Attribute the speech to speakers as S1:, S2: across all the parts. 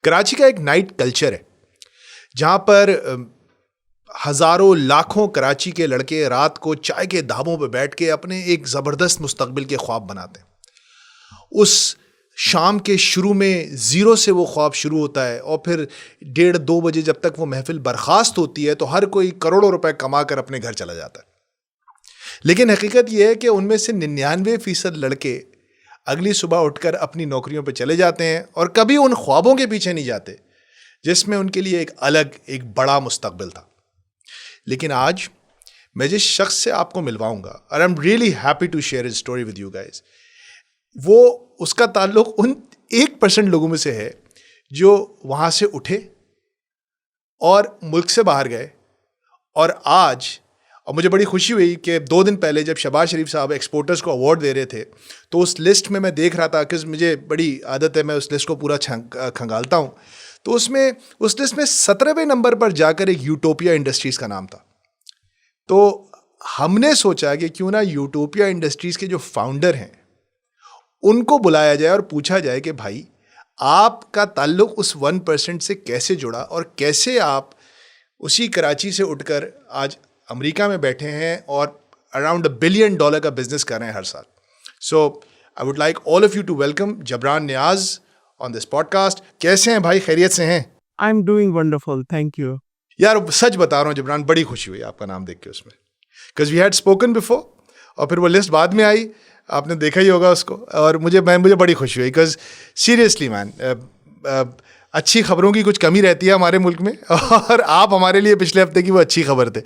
S1: कराची का एक night culture है जहाँ पर हज़ारों लाखों कराची के लड़के रात को चाय के ढाबों पर बैठ के अपने एक ज़बरदस्त मुस्तकबिल के ख्वाब बनाते हैं। उस शाम के शुरू में ज़ीरो से वो ख्वाब शुरू होता है और फिर 1:30-2 बजे जब तक वो महफिल बर्खास्त होती है तो हर कोई करोड़ों रुपए कमा कर अपने घर चला जाता है। लेकिन हकीकत यह है कि उनमें से 99% लड़के अगली सुबह उठकर अपनी नौकरियों पर चले जाते हैं और कभी उन ख्वाबों के पीछे नहीं जाते जिसमें उनके लिए एक अलग एक बड़ा मुस्तकबिल था। लेकिन आज मैं जिस शख्स से आपको मिलवाऊंगा और I am really happy to share his story with you guys, वो उसका ताल्लुक उन 1% लोगों में से है जो वहाँ से उठे और मुल्क से बाहर गए। और मुझे बड़ी खुशी हुई कि 2 दिन पहले जब शहबाज शरीफ साहब एक्सपोर्टर्स को अवार्ड दे रहे थे तो उस लिस्ट में मैं देख रहा था कि मुझे बड़ी आदत है, मैं उस लिस्ट को पूरा खंगालता हूँ। तो उस लिस्ट में 17वें नंबर पर जाकर एक यूटोपिया इंडस्ट्रीज़ का नाम था। तो हमने सोचा कि क्यों ना यूटोपिया इंडस्ट्रीज़ के जो फाउंडर हैं उनको बुलाया जाए और पूछा जाए कि भाई आपका ताल्लुक उस 1% से कैसे जुड़ा और कैसे आप उसी कराची से उठकर आज अमेरिका में बैठे हैं और अराउंड $1 बिलियन का बिजनेस कर रहे हैं हर साल। So I would like all of you to welcome Jabran Niyaz on this podcast. कैसे हैं भाई, खैरियत से हैं?
S2: I am doing wonderful, thank you.
S1: यार सच बता रहा हूँ जबरान, बड़ी खुशी हुई आपका नाम देख के उसमें, because we had spoken before और फिर वो लिस्ट बाद में आई, आपने देखा ही होगा उसको, और मुझे बड़ी खुशी हुई बिकॉज सीरियसली मैन, अच्छी खबरों की कुछ कमी रहती है हमारे मुल्क में और आप हमारे लिए पिछले हफ्ते की वो अच्छी खबर थे।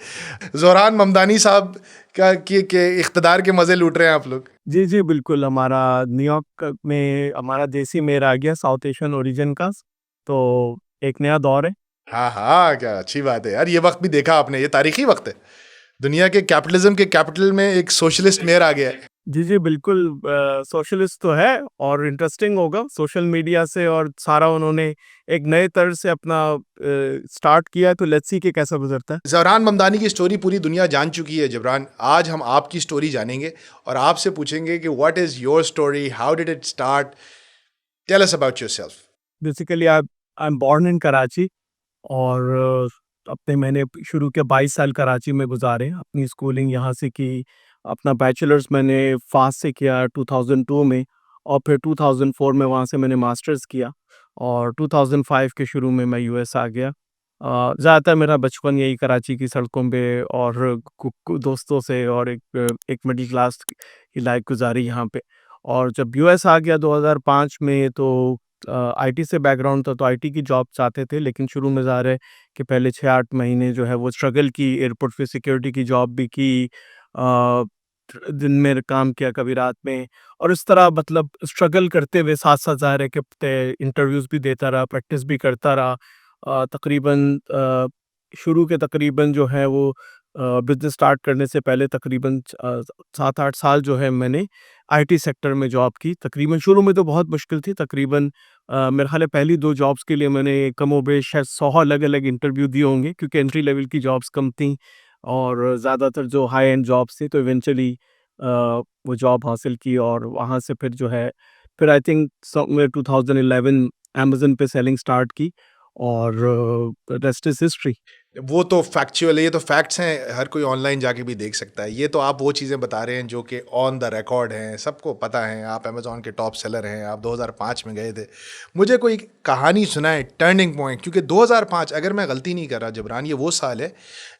S1: ज़ोहरान ममदानी साहब के इख्तदार के मज़े लूट रहे हैं आप लोग।
S2: जी जी बिल्कुल, हमारा न्यूयॉर्क में हमारा देसी मेयर आ गया साउथ एशियन ओरिजिन का, तो एक नया दौर है।
S1: हाँ हाँ, क्या अच्छी बात है यार, ये वक्त भी देखा आपने, ये तारीखी वक्त है। दुनिया के कैपिटलिज्म के कैपिटल में एक सोशलिस्ट मेयर आ गया है।
S2: जी जी बिल्कुल, सोशलिस्ट तो है और इंटरेस्टिंग होगा सोशल मीडिया से, और सारा उन्होंने एक नए तर्ज से अपना स्टार्ट किया है, तो लेट्स सी कि कैसा गुजरता है।
S1: ज़हरान ममदानी की स्टोरी पूरी दुनिया जान चुकी है जबरान। आज हम आपकी स्टोरी जानेंगे और आपसे पूछेंगे कि what is your story, how did it start, tell us about yourself.
S2: Basically I am born in Karachi, और अपने मैंने शुरू के 22 साल कराची में गुजारे, अपनी स्कूलिंग यहाँ से की। अपना बैचलर्स मैंने फास से किया 2002 में, और फिर 2004 में वहाँ से मैंने मास्टर्स किया, और 2005 के शुरू में मैं यूएस आ गया। ज़्यादातर मेरा बचपन यही कराची की सड़कों पे और दोस्तों से, और एक मिडिल क्लास की लाइफ गुजारी यहाँ पे। और जब यूएस आ गया 2005 में, तो आईटी से बैकग्राउंड था, तो आईटी की जॉब चाहते थे, लेकिन शुरू में ज़ाहिर है कि पहले 6-8 महीने जो है वो स्ट्रगल की, एयरपोर्ट पे सिक्योरिटी की जॉब भी की, अ, दिन में काम किया, कभी रात में, और इस तरह मतलब स्ट्रगल करते हुए साथ-साथ ज़ाहिर है कि इंटरव्यूज़ भी देता रहा, प्रैक्टिस भी करता रहा। तकरीबन शुरू के तकरीबन जो है वो बिज़नेस स्टार्ट करने से पहले तकरीबन 7-8 साल जो है मैंने आईटी सेक्टर में जॉब की। तकरीबन शुरू में तो बहुत मुश्किल थी, तकरीबन मेरे ख़्याल है पहली 2 जॉब्स के लिए मैंने कमोबेश शायद 100 अलग-अलग इंटरव्यू दिए होंगे, क्योंकि एंट्री लेवल की जॉब्स कम थीं और ज़्यादातर जो हाई एंड जॉब्स थी, तो इवेंचुअली वो जॉब हासिल की, और वहाँ से फिर जो है फिर आई थिंक समवेयर 2011 अमेज़न पे सेलिंग स्टार्ट की, और रेस्ट इज़ हिस्ट्री।
S1: वो तो फैक्चुअल है, ये तो फैक्ट्स हैं, हर कोई ऑनलाइन जाके भी देख सकता है। ये तो आप वो चीज़ें बता रहे हैं जो कि ऑन द रिकॉर्ड हैं, सबको पता है। आप अमेज़ॉन के टॉप सेलर हैं, आप 2005 में गए थे। मुझे कोई कहानी सुनाए, टर्निंग पॉइंट, क्योंकि 2005 अगर मैं गलती नहीं कर रहा जबरान, ये वो साल है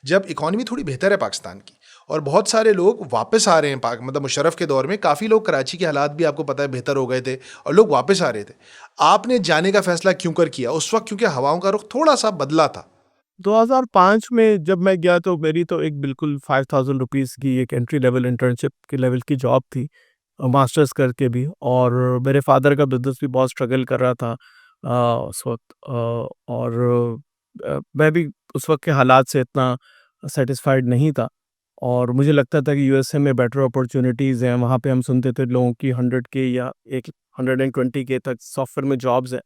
S1: जब इकॉनमी थोड़ी बेहतर है पाकिस्तान की और बहुत सारे लोग वापस आ रहे हैं। पाक मतलब मुशर्रफ के दौर में काफ़ी लोग, कराची के हालात भी आपको पता है बेहतर हो गए थे और लोग वापस आ रहे थे। आपने जाने का फैसला क्यों कर किया उस वक्त? क्योंकि हवाओं का रुख थोड़ा सा बदला था।
S2: 2005 में जब मैं गया, तो मेरी तो एक बिल्कुल ₹5000 की एक एंट्री लेवल इंटर्नशिप के लेवल की जॉब थी, मास्टर्स करके भी, और मेरे फादर का बिज़नेस भी बहुत स्ट्रगल कर रहा था उस वक़्त, और मैं भी उस वक़्त के हालात से इतना सैटिस्फाइड नहीं था, और मुझे लगता था कि यूएसए में बेटर अपॉर्च्युनिटीज़ हैं। वहाँ पे हम सुनते थे लोगों की 100 के या एक 120 के तक सॉफ्टवेयर में जॉब्स हैं।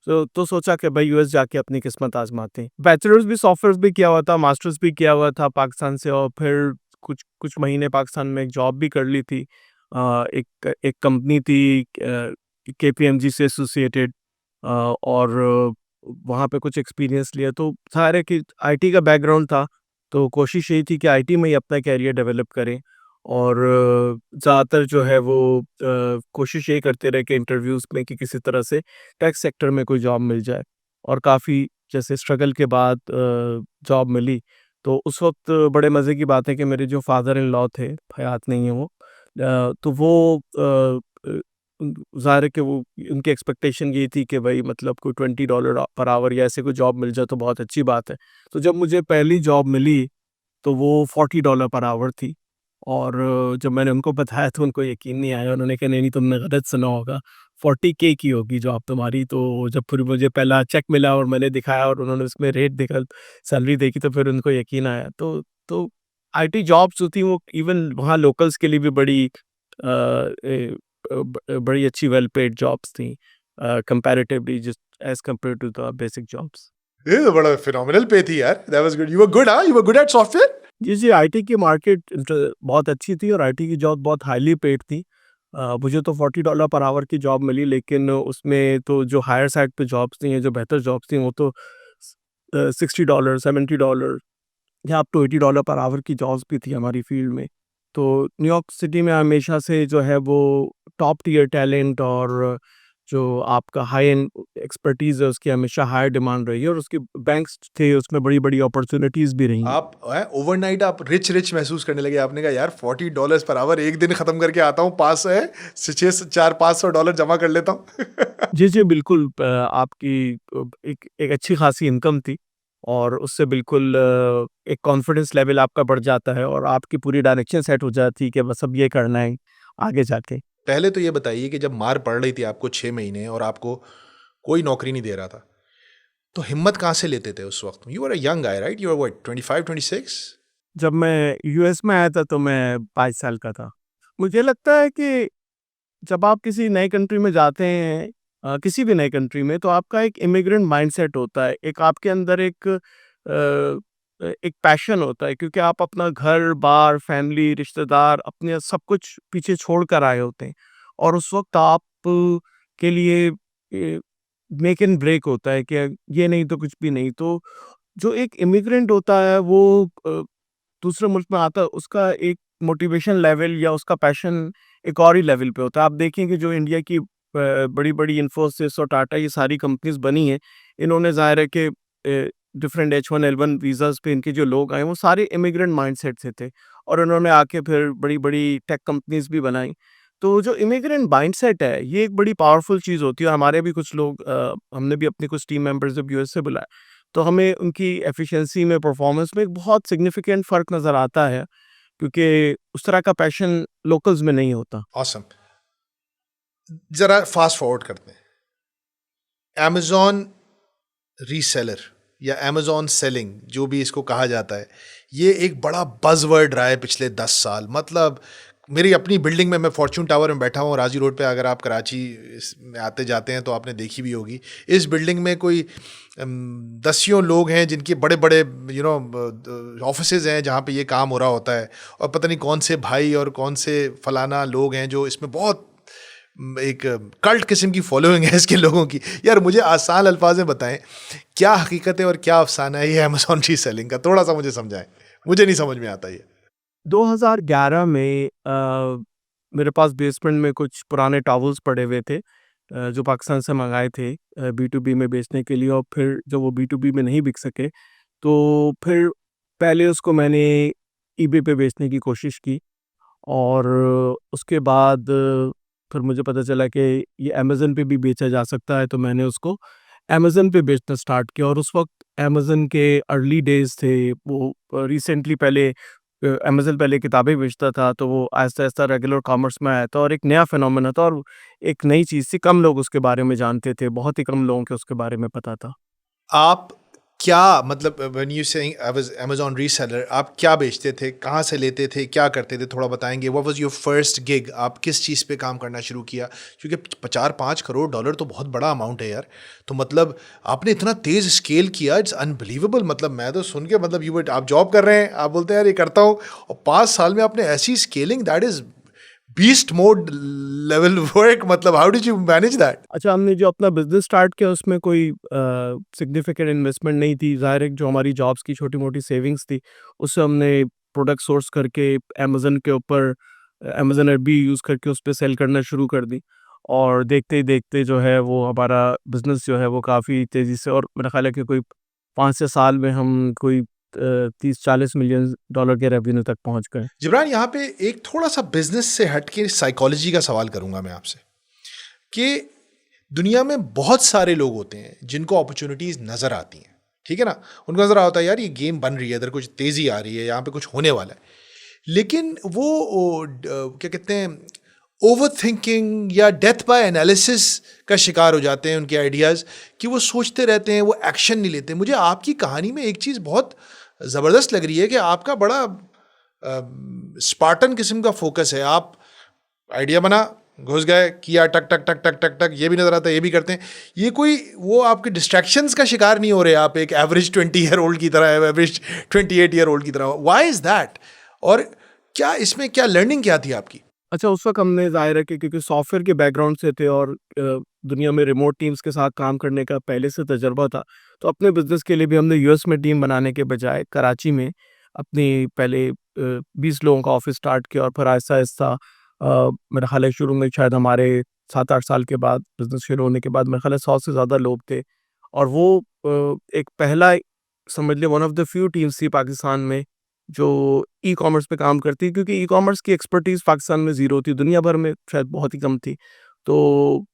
S2: तो सोचा कि भाई यूएस जाके अपनी किस्मत आज़माते हैं। बैचलर्स भी सॉफ्टवेयर भी किया हुआ था, मास्टर्स भी किया हुआ था पाकिस्तान से, और फिर कुछ कुछ महीने पाकिस्तान में एक जॉब भी कर ली थी। एक एक कंपनी थी केपीएमजी से एसोसिएटेड, और वहाँ पे कुछ एक्सपीरियंस लिया। तो सारे कि आईटी का बैकग्राउंड था, तो कोशिश यही थी कि आईटी में ही अपना करियर डेवलप करें और ज़्यादातर जो है वो कोशिश यही करते रहे कि इंटरव्यूज़ में कि किसी तरह से टेक सेक्टर में कोई जॉब मिल जाए और काफ़ी जैसे स्ट्रगल के बाद जॉब मिली। तो उस वक़्त बड़े मज़े की बात है कि मेरे जो फादर इन लॉ थे, हयात नहीं है वो, तो वो ज़ाहिर है कि वो उनकी एक्सपेक्टेशन यही थी कि भई मतलब कोई $20 पर आवर या ऐसे कोई जॉब मिल जाए तो बहुत अच्छी बात है। तो जब मुझे पहली जॉब मिली, तो वो $40 पर आवर थी और जब मैंने उनको बताया तो उनको यकीन नहीं आया। उन्होंने कहा, "नहीं, नहीं, तुमने गलत सुना होगा, 40K की होगी जॉब तुम्हारी।" तो जब फिर मुझे पहला चेक मिला और मैंने दिखाया और उन्होंने उसमें रेट देखा, सैलरी देखी तो फिर उनको यकीन आया। तो आईटी जॉब्स जो थी वो इवन वहाँ लोकल्स के लिए भी बड़ी बड़ी अच्छी वेल पेड जॉब्स थी comparatively just as compare to the basic jobs.
S1: ये तो बड़ा फिनोमिनल पे थी यार, that was good, you were good, हाँ, you were good at software.
S2: जी, जी, आईटी की मार्केट बहुत अच्छी थी और आईटी की जॉब बहुत हाईली पेड थी। मुझे तो $40 पर आवर की जॉब मिली, लेकिन उसमें तो जो हायर साइड पे जॉब्स थी, या जो बेहतर जॉब्स थी, वो तो $60, $70 या अप टू $80 पर आवर की जॉब्स भी थी हमारी फील्ड में। तो न्यूयॉर्क सिटी में हमेशा से जो है वो टॉप टियर टैलेंट और जो आपका हाई एंड एक्सपर्टीज़ है उसकी हमेशा हाई डिमांड रही है और उसके बैंक्स थे, उसमें बड़ी-बड़ी अपॉर्च्युनिटीज़ भी रही हैं।
S1: आप ओवरनाइट आप रिच रिच महसूस करने लगे, आपने कहा यार $40 पर आवर एक दिन खत्म करके आता हूँ, पास है 600 400 500 डॉलर जमा कर लेता हूँ।
S2: जी, जी, बिल्कुल आपकी एक एक अच्छी खासी इनकम थी और उससे बिल्कुल एक कॉन्फिडेंस लेवल आपका बढ़ जाता है और आपकी पूरी डायरेक्शन सेट हो जाती है कि बस अब ये करना है आगे जाके।
S1: पहले तो ये बताइए कि जब मार पड़ रही थी आपको 6 महीने और आपको कोई नौकरी नहीं दे रहा था, तो हिम्मत कहाँ से लेते थे उस वक्त? You are a young guy, right? You are what, 25 26?
S2: जब मैं यूएस में आया था तो मैं 22 साल का था। मुझे लगता है कि जब आप किसी नई कंट्री में जाते हैं, किसी भी नई कंट्री में, तो आपका एक इमिग्रेंट माइंडसेट होता है। एक आपके अंदर एक पैशन होता है क्योंकि आप अपना घर-बार, फैमिली, रिश्तेदार, अपने सब कुछ पीछे छोड़ कर आए होते हैं और उस वक़्त आप के लिए मेक एंड ब्रेक होता है कि ये नहीं तो कुछ भी नहीं। तो जो एक इमिग्रेंट होता है वो दूसरे मुल्क में आता है, उसका एक मोटिवेशन लेवल या उसका पैशन एक और ही लेवल पे होता है। आप देखें कि जो इंडिया की बड़ी-बड़ी इन्फोसिस और टाटा ये सारी कंपनीज़ बनी हैं, इन्होंने ज़ाहिर है कि डिफरेंट H1L1 वीज़ाज़ पे इनके जो लोग आए, वो सारे इमिग्रेंट माइंडसेट से थे और उन्होंने आके फिर बड़ी-बड़ी टेक कंपनीज़ भी बनाई। तो जो इमिग्रेंट माइंडसेट है, ये एक बड़ी पावरफुल चीज़ होती है। हमारे भी कुछ लोग हमने भी अपने कुछ टीम मेंबर्स जब यूएस से बुलाए, तो हमें उनकी एफिशिएंसी में, परफॉर्मेंस में एक बहुत सिग्निफिकेंट फ़र्क नज़र आता है, क्योंकि उस तरह का पैशन लोकल्स में नहीं होता।
S1: ऑसम। जरा फास्ट फॉरवर्ड करते हैं। अमेज़न रीसेलर या अमेज़न सेलिंग, जो भी इसको कहा जाता है, ये एक बड़ा बज़वर्ड रहा है पिछले 10 साल। मतलब मेरी अपनी बिल्डिंग में, मैं फॉर्च्यून टावर में बैठा हूँ, राजी रोड पे, अगर आप कराची में आते जाते हैं तो आपने देखी भी होगी। इस बिल्डिंग में कोई दसियों लोग हैं जिनके बड़े बड़े ऑफिसेज हैं जहाँ पे ये काम हो रहा होता है, और पता नहीं कौन से भाई और कौन से फलाना लोग हैं जो इसमें बहुत एक कल्ट किस्म की फॉलोइंग है इसके लोगों की। यार मुझे आसान अल्फाज में बताएं, क्या हकीकत है और क्या अफसाना है ये अमेज़न रीसेलिंग का? थोड़ा सा मुझे समझाएं, मुझे नहीं समझ में आता ये।
S2: 2011 में मेरे पास बेसमेंट में कुछ पुराने टॉवल्स पड़े हुए थे, जो पाकिस्तान से मंगाए थे बी2बी में बेचने के लिए, और फिर जब वो बी2बी में नहीं बिक सके, तो फिर पहले उसको मैंने ईबे पे बेचने की कोशिश की और उसके बाद फिर मुझे पता चला कि ये अमेज़न पे भी बेचा जा सकता है, तो मैंने उसको अमेज़न पे बेचना स्टार्ट किया और उस वक़्त अमेज़न के अर्ली डेज़ थे। वो रिसेंटली पहले अमेज़न पहले किताबें बेचता था, तो वो आहिस्ता-आहिस्ता रेगुलर कॉमर्स में आया था और एक नया फिनोमेना था और एक नई चीज़ थी, कम लोग उसके बारे में जानते थे, बहुत ही कम लोगों को उसके बारे में पता था।
S1: आप क्या मतलब, when you saying I was Amazon reseller, आप क्या बेचते थे, कहाँ से लेते थे, क्या करते थे, थोड़ा बताएंगे? What was your first gig? आप किस चीज़ पे काम करना शुरू किया? क्योंकि 4-5 करोड़ डॉलर तो बहुत बड़ा अमाउंट है यार। तो मतलब आपने इतना तेज स्केल किया, इट्स अनबिलीवेबल। मतलब मैं तो सुन के, मतलब आप जॉब कर रहे हैं, आप बोलते हैं यार ये करता हूँ, और 5 साल में आपने ऐसी scaling, that is beast mode level work, मतलब how did you manage that?
S2: अच्छा, हमने जो अपना बिज़नेस स्टार्ट किया उसमें कोई सिग्निफिकेंट इन्वेस्टमेंट नहीं थी। ज़ाहिर है कि जो हमारी जॉब्स की छोटी-मोटी सेविंग्स थी, उससे हमने प्रोडक्ट सोर्स करके अमेज़न के ऊपर अमेज़न एफबी यूज़ करके उस पे सेल करना शुरू कर दी। और देखते ही देखते जो है वो हमारा बिज़नेस जो है वो काफ़ी तेज़ी से, और मेरा ख़्याल है कि कोई 5 से साल में हम कोई 30-40 मिलियन डॉलर के रेवेन्यू तक पहुँच गए।
S1: जिब्रान, यहाँ पे एक थोड़ा सा बिजनेस से हट के साइकोलॉजी का सवाल करूंगा मैं आपसे कि दुनिया में बहुत सारे लोग होते हैं जिनको अपॉर्चुनिटीज नजर आती हैं, ठीक है ना, उनको नजर आता है यार ये गेम बन रही है, इधर कुछ तेजी आ रही है, यहाँ पे कुछ होने वाला है, लेकिन क्या कहते हैं, ओवर थिंकिंग या डेथ बाय एनालिसिस का शिकार हो जाते हैं उनके आइडियाज़, कि वो सोचते रहते हैं, वो एक्शन नहीं लेते। मुझे आपकी कहानी में एक चीज़ बहुत ज़बरदस्त लग रही है कि आपका बड़ा स्पार्टन किस्म का फोकस है। आप आइडिया बना, घुस गए, किया, टक टक टक टक टक टक, ये भी नजर आता है, ये भी करते हैं। ये कोई वो आपके डिस्ट्रैक्शंस का शिकार नहीं हो रहे आप एक एवरेज 20 ईयर ओल्ड की तरह, एवरेज 28 ईयर ओल्ड की तरह। Why is that? और क्या इसमें क्या लर्निंग क्या थी आपकी?
S2: अच्छा, उस वक़्त हमने ज़ाहिर है कि क्योंकि सॉफ्टवेयर के बैकग्राउंड से थे और दुनिया में रिमोट टीम्स के साथ काम करने का पहले से तजुर्बा था, तो अपने बिज़नेस के लिए भी हमने यूएस में टीम बनाने के बजाय कराची में अपनी पहले 20 लोगों का ऑफ़िस स्टार्ट किया, और फिर आहिस्ता-आहिस्ता मेरा ख़्याल है शुरू में शायद हमारे 7-8 साल के बाद बिज़नेस शुरू होने के बाद मेरा ख़्याल है 100 से ज़्यादा लोग थे। और वो एक पहला, समझ लें one of the few teams थी पाकिस्तान में जो ई-कॉमर्स पे काम करती है, क्योंकि ई-कॉमर्स की एक्सपर्टीज़ पाकिस्तान में ज़ीरो थी, दुनिया भर में शायद बहुत ही कम थी। तो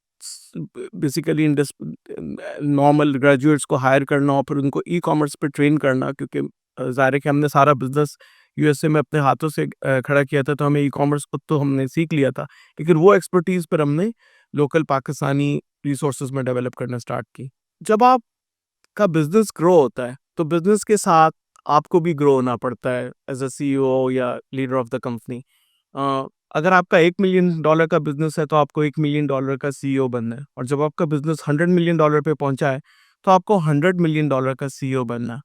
S2: बेसिकली नॉर्मल ग्रेजुएट्स को हायर करना और फिर उनको ई-कॉमर्स पे ट्रेन करना, क्योंकि ज़ाहिर है कि हमने सारा बिज़नेस यूएसए में अपने हाथों से खड़ा किया था, तो हमें ई-कॉमर्स खुद तो हमने सीख लिया था, लेकिन वो एक्सपर्टीज़ फिर हमने लोकल पाकिस्तानी रिसोर्सेज़ में डेवलप करना स्टार्ट की। जब आपका बिज़नेस ग्रो होता है, तो बिज़नेस के साथ आपको भी ग्रो होना पड़ता है एज़ अ सीईओ या लीडर ऑफ द कंपनी। अगर आपका $1 मिलियन का बिज़नेस है, तो आपको $1 मिलियन का सीईओ बनना है, और जब आपका बिज़नेस $100 मिलियन पे पहुँचा है, तो आपको $100 मिलियन का सीईओ बनना है।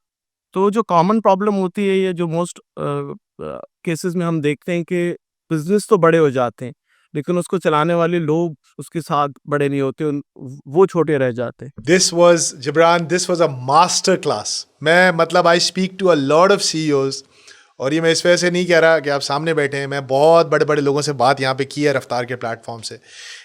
S2: तो जो कॉमन प्रॉब्लम होती है, ये जो मोस्ट केसेस में हम देखते हैं कि बिज़नेस तो बड़े हो जाते हैं, लेकिन उसको चलाने वाले लोग उसके साथ बड़े नहीं होते, वो छोटे रह जाते हैं।
S1: This was Jibran, this was a master class. मैं मतलब I speak to a lot of CEOs, और ये मैं इस वजह से नहीं कह रहा कि आप सामने बैठे हैं, मैं बहुत बड़े बड़े लोगों से बात यहाँ पे की है रफ्तार के प्लेटफॉर्म से,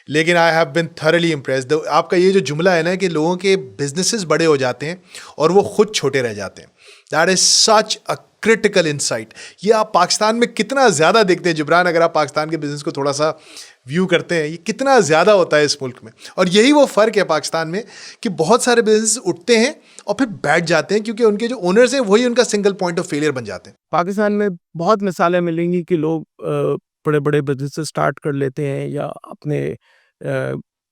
S1: लेकिन I have been thoroughly impressed. आपका ये जो जुमला है ना कि लोगों के बिजनेसेस बड़े हो जाते हैं और वो खुद छोटे रह जाते हैं, that is such a critical insight. ये आप पाकिस्तान में कितना ज़्यादा देखते हैं जिब्रान, अगर आप पाकिस्तान के बिजनेस को थोड़ा सा व्यू करते हैं, ये कितना ज़्यादा होता है इस मुल्क में। और यही वो फ़र्क है पाकिस्तान में कि बहुत सारे बिजनेस उठते हैं और फिर बैठ जाते हैं, क्योंकि उनके जो ओनर्स हैं वही उनका सिंगल पॉइंट ऑफ फेलियर बन जाते हैं।
S2: पाकिस्तान में बहुत मिसालें मिलेंगी कि लोग बड़े-बड़े बिज़नेसेस स्टार्ट कर लेते हैं, या अपने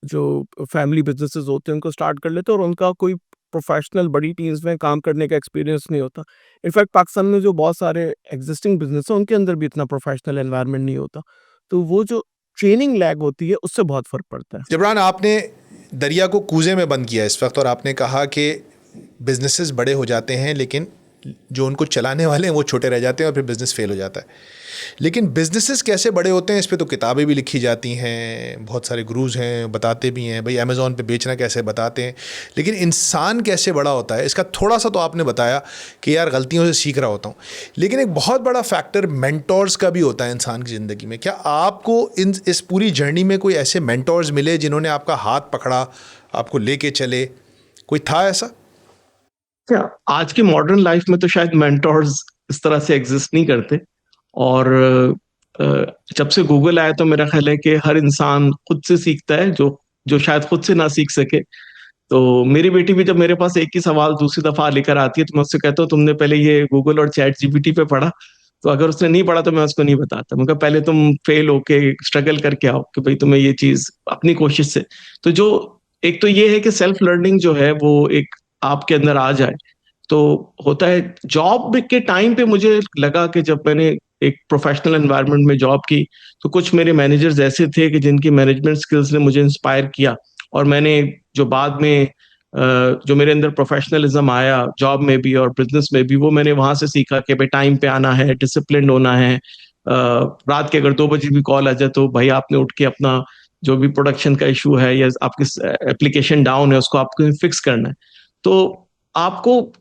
S2: जो फैमिली बिज़नेसेस होते हैं उनको स्टार्ट कर लेते हैं, और उनका कोई प्रोफेशनल बड़ी टीम्स में काम करने का एक्सपीरियंस नहीं होता। इनफैक्ट पाकिस्तान में जो बहुत सारे एग्जिस्टिंग बिज़नेस हैं, उनके अंदर भी इतना प्रोफेशनल एनवायरनमेंट नहीं होता। तो वो जो ट्रेनिंग लैग होती है, उससे बहुत फ़र्क पड़ता है।
S1: जिब्रान, आपने दरिया को कूजे में बंद किया इस वक्त, और आपने कहा कि बिजनेसेस बड़े हो जाते हैं लेकिन जो उनको चलाने वाले हैं वो छोटे रह जाते हैं और फिर बिज़नेस फेल हो जाता है। लेकिन बिजनेसेस कैसे बड़े होते हैं इस पे तो किताबें भी लिखी जाती हैं, बहुत सारे गुरुज हैं बताते भी हैं, भाई अमेज़ॉन पे बेचना कैसे बताते हैं, लेकिन इंसान कैसे बड़ा होता है इसका थोड़ा सा तो आपने बताया कि यार गलतियों से सीख रहा होता हूँ, लेकिन एक बहुत बड़ा फैक्टर मेंटोर्स का भी होता है इंसान की ज़िंदगी में। क्या आपको इस पूरी जर्नी में कोई ऐसे मेंटोर्स मिले जिन्होंने आपका हाथ पकड़ा, आपको लेके चले, कोई था ऐसा?
S3: क्या आज की मॉडर्न लाइफ में तो शायद मेंटोर्स इस तरह से एग्जिस्ट नहीं करते, और जब से गूगल आया तो मेरा ख्याल है कि हर इंसान खुद से सीखता है, जो जो शायद खुद से ना सीख सके। तो मेरी बेटी भी जब मेरे पास एक ही सवाल दूसरी दफा लेकर आती है, तो मैं उससे कहता हूँ तुमने पहले ये गूगल और चैट जीपीटी पे पढ़ा? तो अगर उसने नहीं पढ़ा तो मैं उसको नहीं बताता, मैं कहा पहले तुम फेल होके स्ट्रगल करके आओ कि भाई तुम्हें ये चीज अपनी कोशिश से। तो जो एक तो ये है कि सेल्फ लर्निंग जो है वो एक आपके अंदर आ जाए तो होता है। जॉब के टाइम पे मुझे लगा कि जब मैंने एक प्रोफेशनल एनवायरनमेंट में जॉब की, तो कुछ मेरे मैनेजर्स ऐसे थे कि जिनकी मैनेजमेंट स्किल्स ने मुझे इंस्पायर किया, और मैंने जो बाद में जो मेरे अंदर प्रोफेशनलिज्म आया जॉब में भी और बिजनेस में भी, वो मैंने वहां से सीखा कि भाई टाइम पे आना है, डिसिप्लिन होना है, रात के अगर 2 बजे भी कॉल आ जाए तो भाई आपने उठ के अपना जो भी प्रोडक्शन का इशू है या आपकी एप्लीकेशन डाउन है उसको आपको फिक्स करना है। तो आपको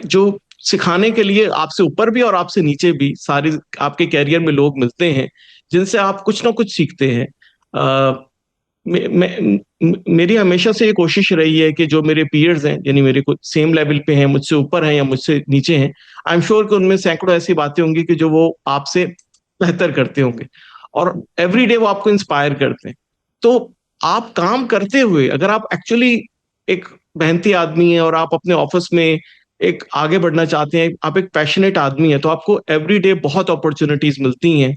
S3: जो सिखाने के लिए आपसे ऊपर भी और आपसे नीचे भी सारी आपके कैरियर में लोग मिलते हैं जिनसे आप कुछ ना कुछ सीखते हैं। मेरी हमेशा से ये कोशिश रही है कि जो मेरे पीयर्स हैं यानी मेरे कुछ सेम लेवल पे हैं, मुझसे ऊपर हैं या मुझसे नीचे हैं, आई एम श्योर कि उनमें सैकड़ों ऐसी बातें होंगी कि जो वो आपसे बेहतर करते होंगे और एवरी डे वो आपको इंस्पायर करते हैं। तो आप काम करते हुए अगर आप एक्चुअली एक मेहनती आदमी है और आप अपने ऑफिस में एक आगे बढ़ना चाहते हैं, आप एक पैशनेट आदमी है, तो आपको एवरी डे बहुत अपॉर्चुनिटीज मिलती हैं।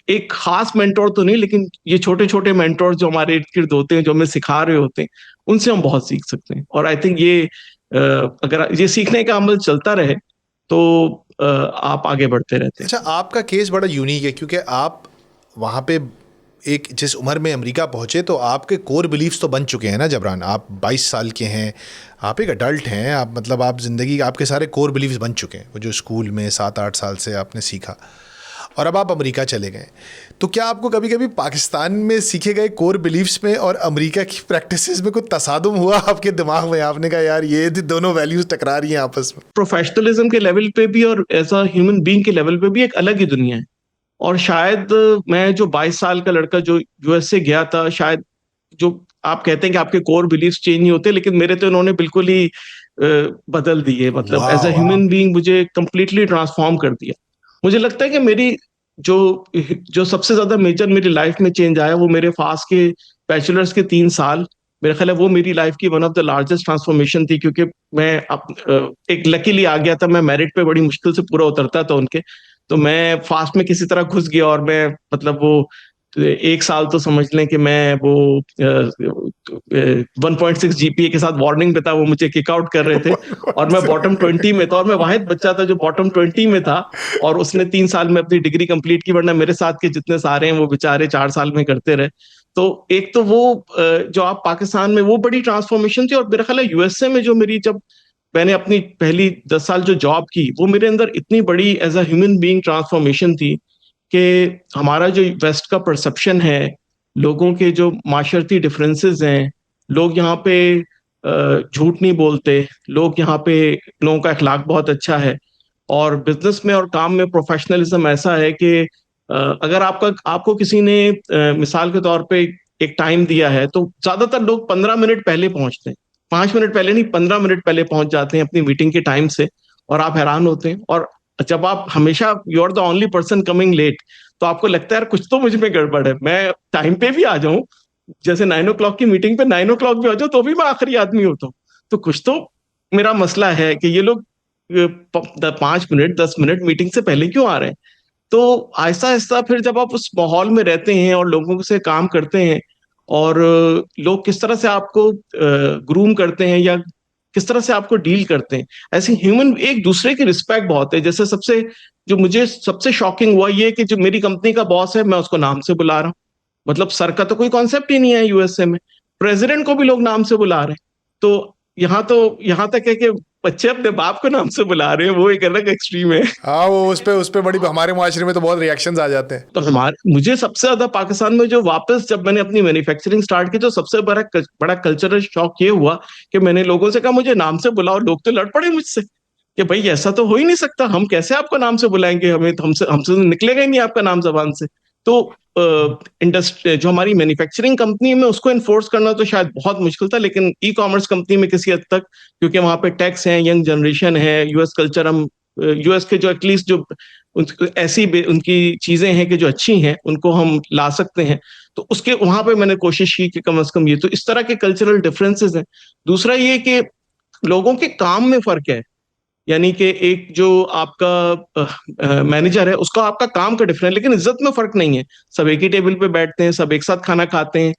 S3: एक खास मेंटोर तो नहीं, लेकिन ये छोटे छोटे मेंटोर जो हमारे इर्द गिर्द होते हैं, जो हमें सिखा रहे होते हैं, उनसे हम बहुत सीख सकते हैं। और आई थिंक ये अगर ये सीखने का अमल चलता रहे तो आप आगे बढ़ते रहते हैं।
S1: अच्छा, आपका केस बड़ा यूनिक है क्योंकि आप वहाँ पे एक जिस उम्र में अमेरिका पहुँचे तो आपके कोर बिलीफ्स तो बन चुके हैं ना जबरान। आप 22 साल के हैं, आप एक अडल्ट हैं, आप मतलब आप ज़िंदगी आपके सारे कोर बिलीफ्स बन चुके हैं, वो जो स्कूल में 7-8 साल से आपने सीखा, और अब आप अमेरिका चले गए। तो क्या आपको कभी कभी पाकिस्तान में सीखे गए कोर बिलीफ्स में और अमेरिका की प्रैक्टिसेस में कुछ तसादुम हुआ आपके दिमाग में? आपने कहा यार ये दोनों वैल्यूज टकरा रही हैं आपस में।
S3: प्रोफेशनलिज्म के लेवल पे भी और एज अ ह्यूमन बीइंग के लेवल पे भी एक अलग ही दुनिया है। और शायद मैं जो 22 साल का लड़का जो यूएस से गया था, शायद जो आप कहते हैं कि आपके कोर बिलीफ्स चेंज नहीं होते, लेकिन मेरे तो इन्होंने बिल्कुल ही बदल दिए। मतलब एज अ
S1: वाह।
S3: ह्यूमन बीइंग मुझे कंप्लीटली ट्रांसफॉर्म कर दिया। मुझे लगता है कि मेरी जो जो सबसे ज्यादा मेजर मेरी लाइफ में चेंज आया वो मेरे फास के बैचलर्स के 3 साल, मेरा ख्याल है वो मेरी लाइफ की one of the largest transformation थी। क्योंकि मैं एक लकीली आ गया था, मैं मेरिट पे बड़ी मुश्किल से पूरा उतरता था उनके, तो मैं फास्ट में किसी तरह घुस गया और मैं मतलब वो 1 साल तो समझ लें कि मैं वो 1.6 जीपीए के साथ वार्निंग पे था, वो मुझे किक आउट कर रहे थे और मैं बॉटम 20 में था और मैं वाहिद बच्चा था जो बॉटम 20 में था। और उसने 3 साल में अपनी डिग्री कंप्लीट की, वरना मेरे साथ के जितने सारे हैं वो बेचारे 4 साल में करते रहे। तो एक तो वो जो आप पाकिस्तान में वो बड़ी ट्रांसफॉर्मेशन थी, और मेरा ख्याल है यूएसए में जो मेरी जब मैंने अपनी पहली 10 साल जो जॉब की, वो मेरे अंदर इतनी बड़ी as a human being transformation थी कि हमारा जो वेस्ट का परसेप्शन है, लोगों के जो माशरती डिफरेंसेस हैं, लोग यहाँ पे झूठ नहीं बोलते, लोग यहाँ पे लोगों का अखलाक बहुत अच्छा है। और बिजनेस में और काम में प्रोफेशनलिज्म ऐसा है कि अगर आपको किसी ने मिसाल के तौर पे एक टाइम दिया है, तो ज्यादातर लोग 15 मिनट पहले पहुंचते हैं। 5 मिनट पहले नहीं, 15 मिनट पहले पहुंच जाते हैं अपनी मीटिंग के टाइम से, और आप हैरान होते हैं। और जब आप हमेशा you are the only person coming late, तो आपको लगता है यार कुछ तो मुझ में गड़बड़ है। मैं टाइम पे भी आ जाऊं, जैसे 9 o'clock की मीटिंग पे 9 o'clock भी आ जाऊं, तो भी मैं आखिरी आदमी होता हूँ। तो कुछ तो मेरा मसला है कि ये लोग 5 मिनट 10 मिनट मीटिंग से पहले क्यों आ रहे हैं। तो आहिस्ता आहिस्ता फिर जब आप उस माहौल में रहते हैं और लोगों से काम करते हैं, और लोग किस तरह से आपको ग्रूम करते हैं या किस तरह से आपको डील करते हैं, ऐसे ह्यूमन एक दूसरे की रिस्पेक्ट बहुत है। जैसे जो मुझे सबसे शॉकिंग हुआ ये कि जो मेरी कंपनी का बॉस है, मैं उसको नाम से बुला रहा हूँ। मतलब सर का तो कोई कॉन्सेप्ट ही नहीं है यूएसए में, प्रेसिडेंट को भी लोग नाम से बुला रहे हैं। तो यहाँ तक है कि बच्चे अपने बाप को नाम से बुला रहे हैं, वो एक अलग एक्सट्रीम है।
S1: हाँ, वो उस पे बड़ी हमारे माशरे में तो बहुत रिएक्शंस आ जाते हैं।
S3: तो मुझे सबसे ज्यादा पाकिस्तान में जो वापस जब मैंने अपनी मैन्युफैक्चरिंग स्टार्ट की, तो सबसे बड़ा कल्चरल शॉक ये हुआ कि मैंने लोगों से कहा मुझे नाम से बुलाओ। लोग तो लड़ पड़े मुझसे कि भाई ऐसा तो हो ही नहीं सकता, हम कैसे आपको नाम से बुलाएंगे, हमसे तो निकलेगा ही नहीं आपका नाम जबान से। तो इंडस्ट्री जो हमारी मैन्युफैक्चरिंग कंपनी में, उसको इन्फोर्स करना तो शायद बहुत मुश्किल था, लेकिन ई कॉमर्स कंपनी में किसी हद तक, क्योंकि वहां पे टैक्स है, यंग जनरेशन है, यूएस कल्चर, हम यूएस के जो एटलीस्ट जो उनकी चीजें हैं कि जो अच्छी हैं, उनको हम ला सकते हैं। तो उसके वहां पे मैंने कोशिश की कि कम से कम ये तो इस तरह के कल्चरल डिफरेंसेस हैं। दूसरा ये कि लोगों के काम में फर्क है, यानी कि एक जो आपका मैनेजर है, उसका आपका काम का डिफरेंट, लेकिन इज्जत में फर्क नहीं है। सब एक ही टेबल पे बैठते हैं, सब एक साथ खाना खाते हैं।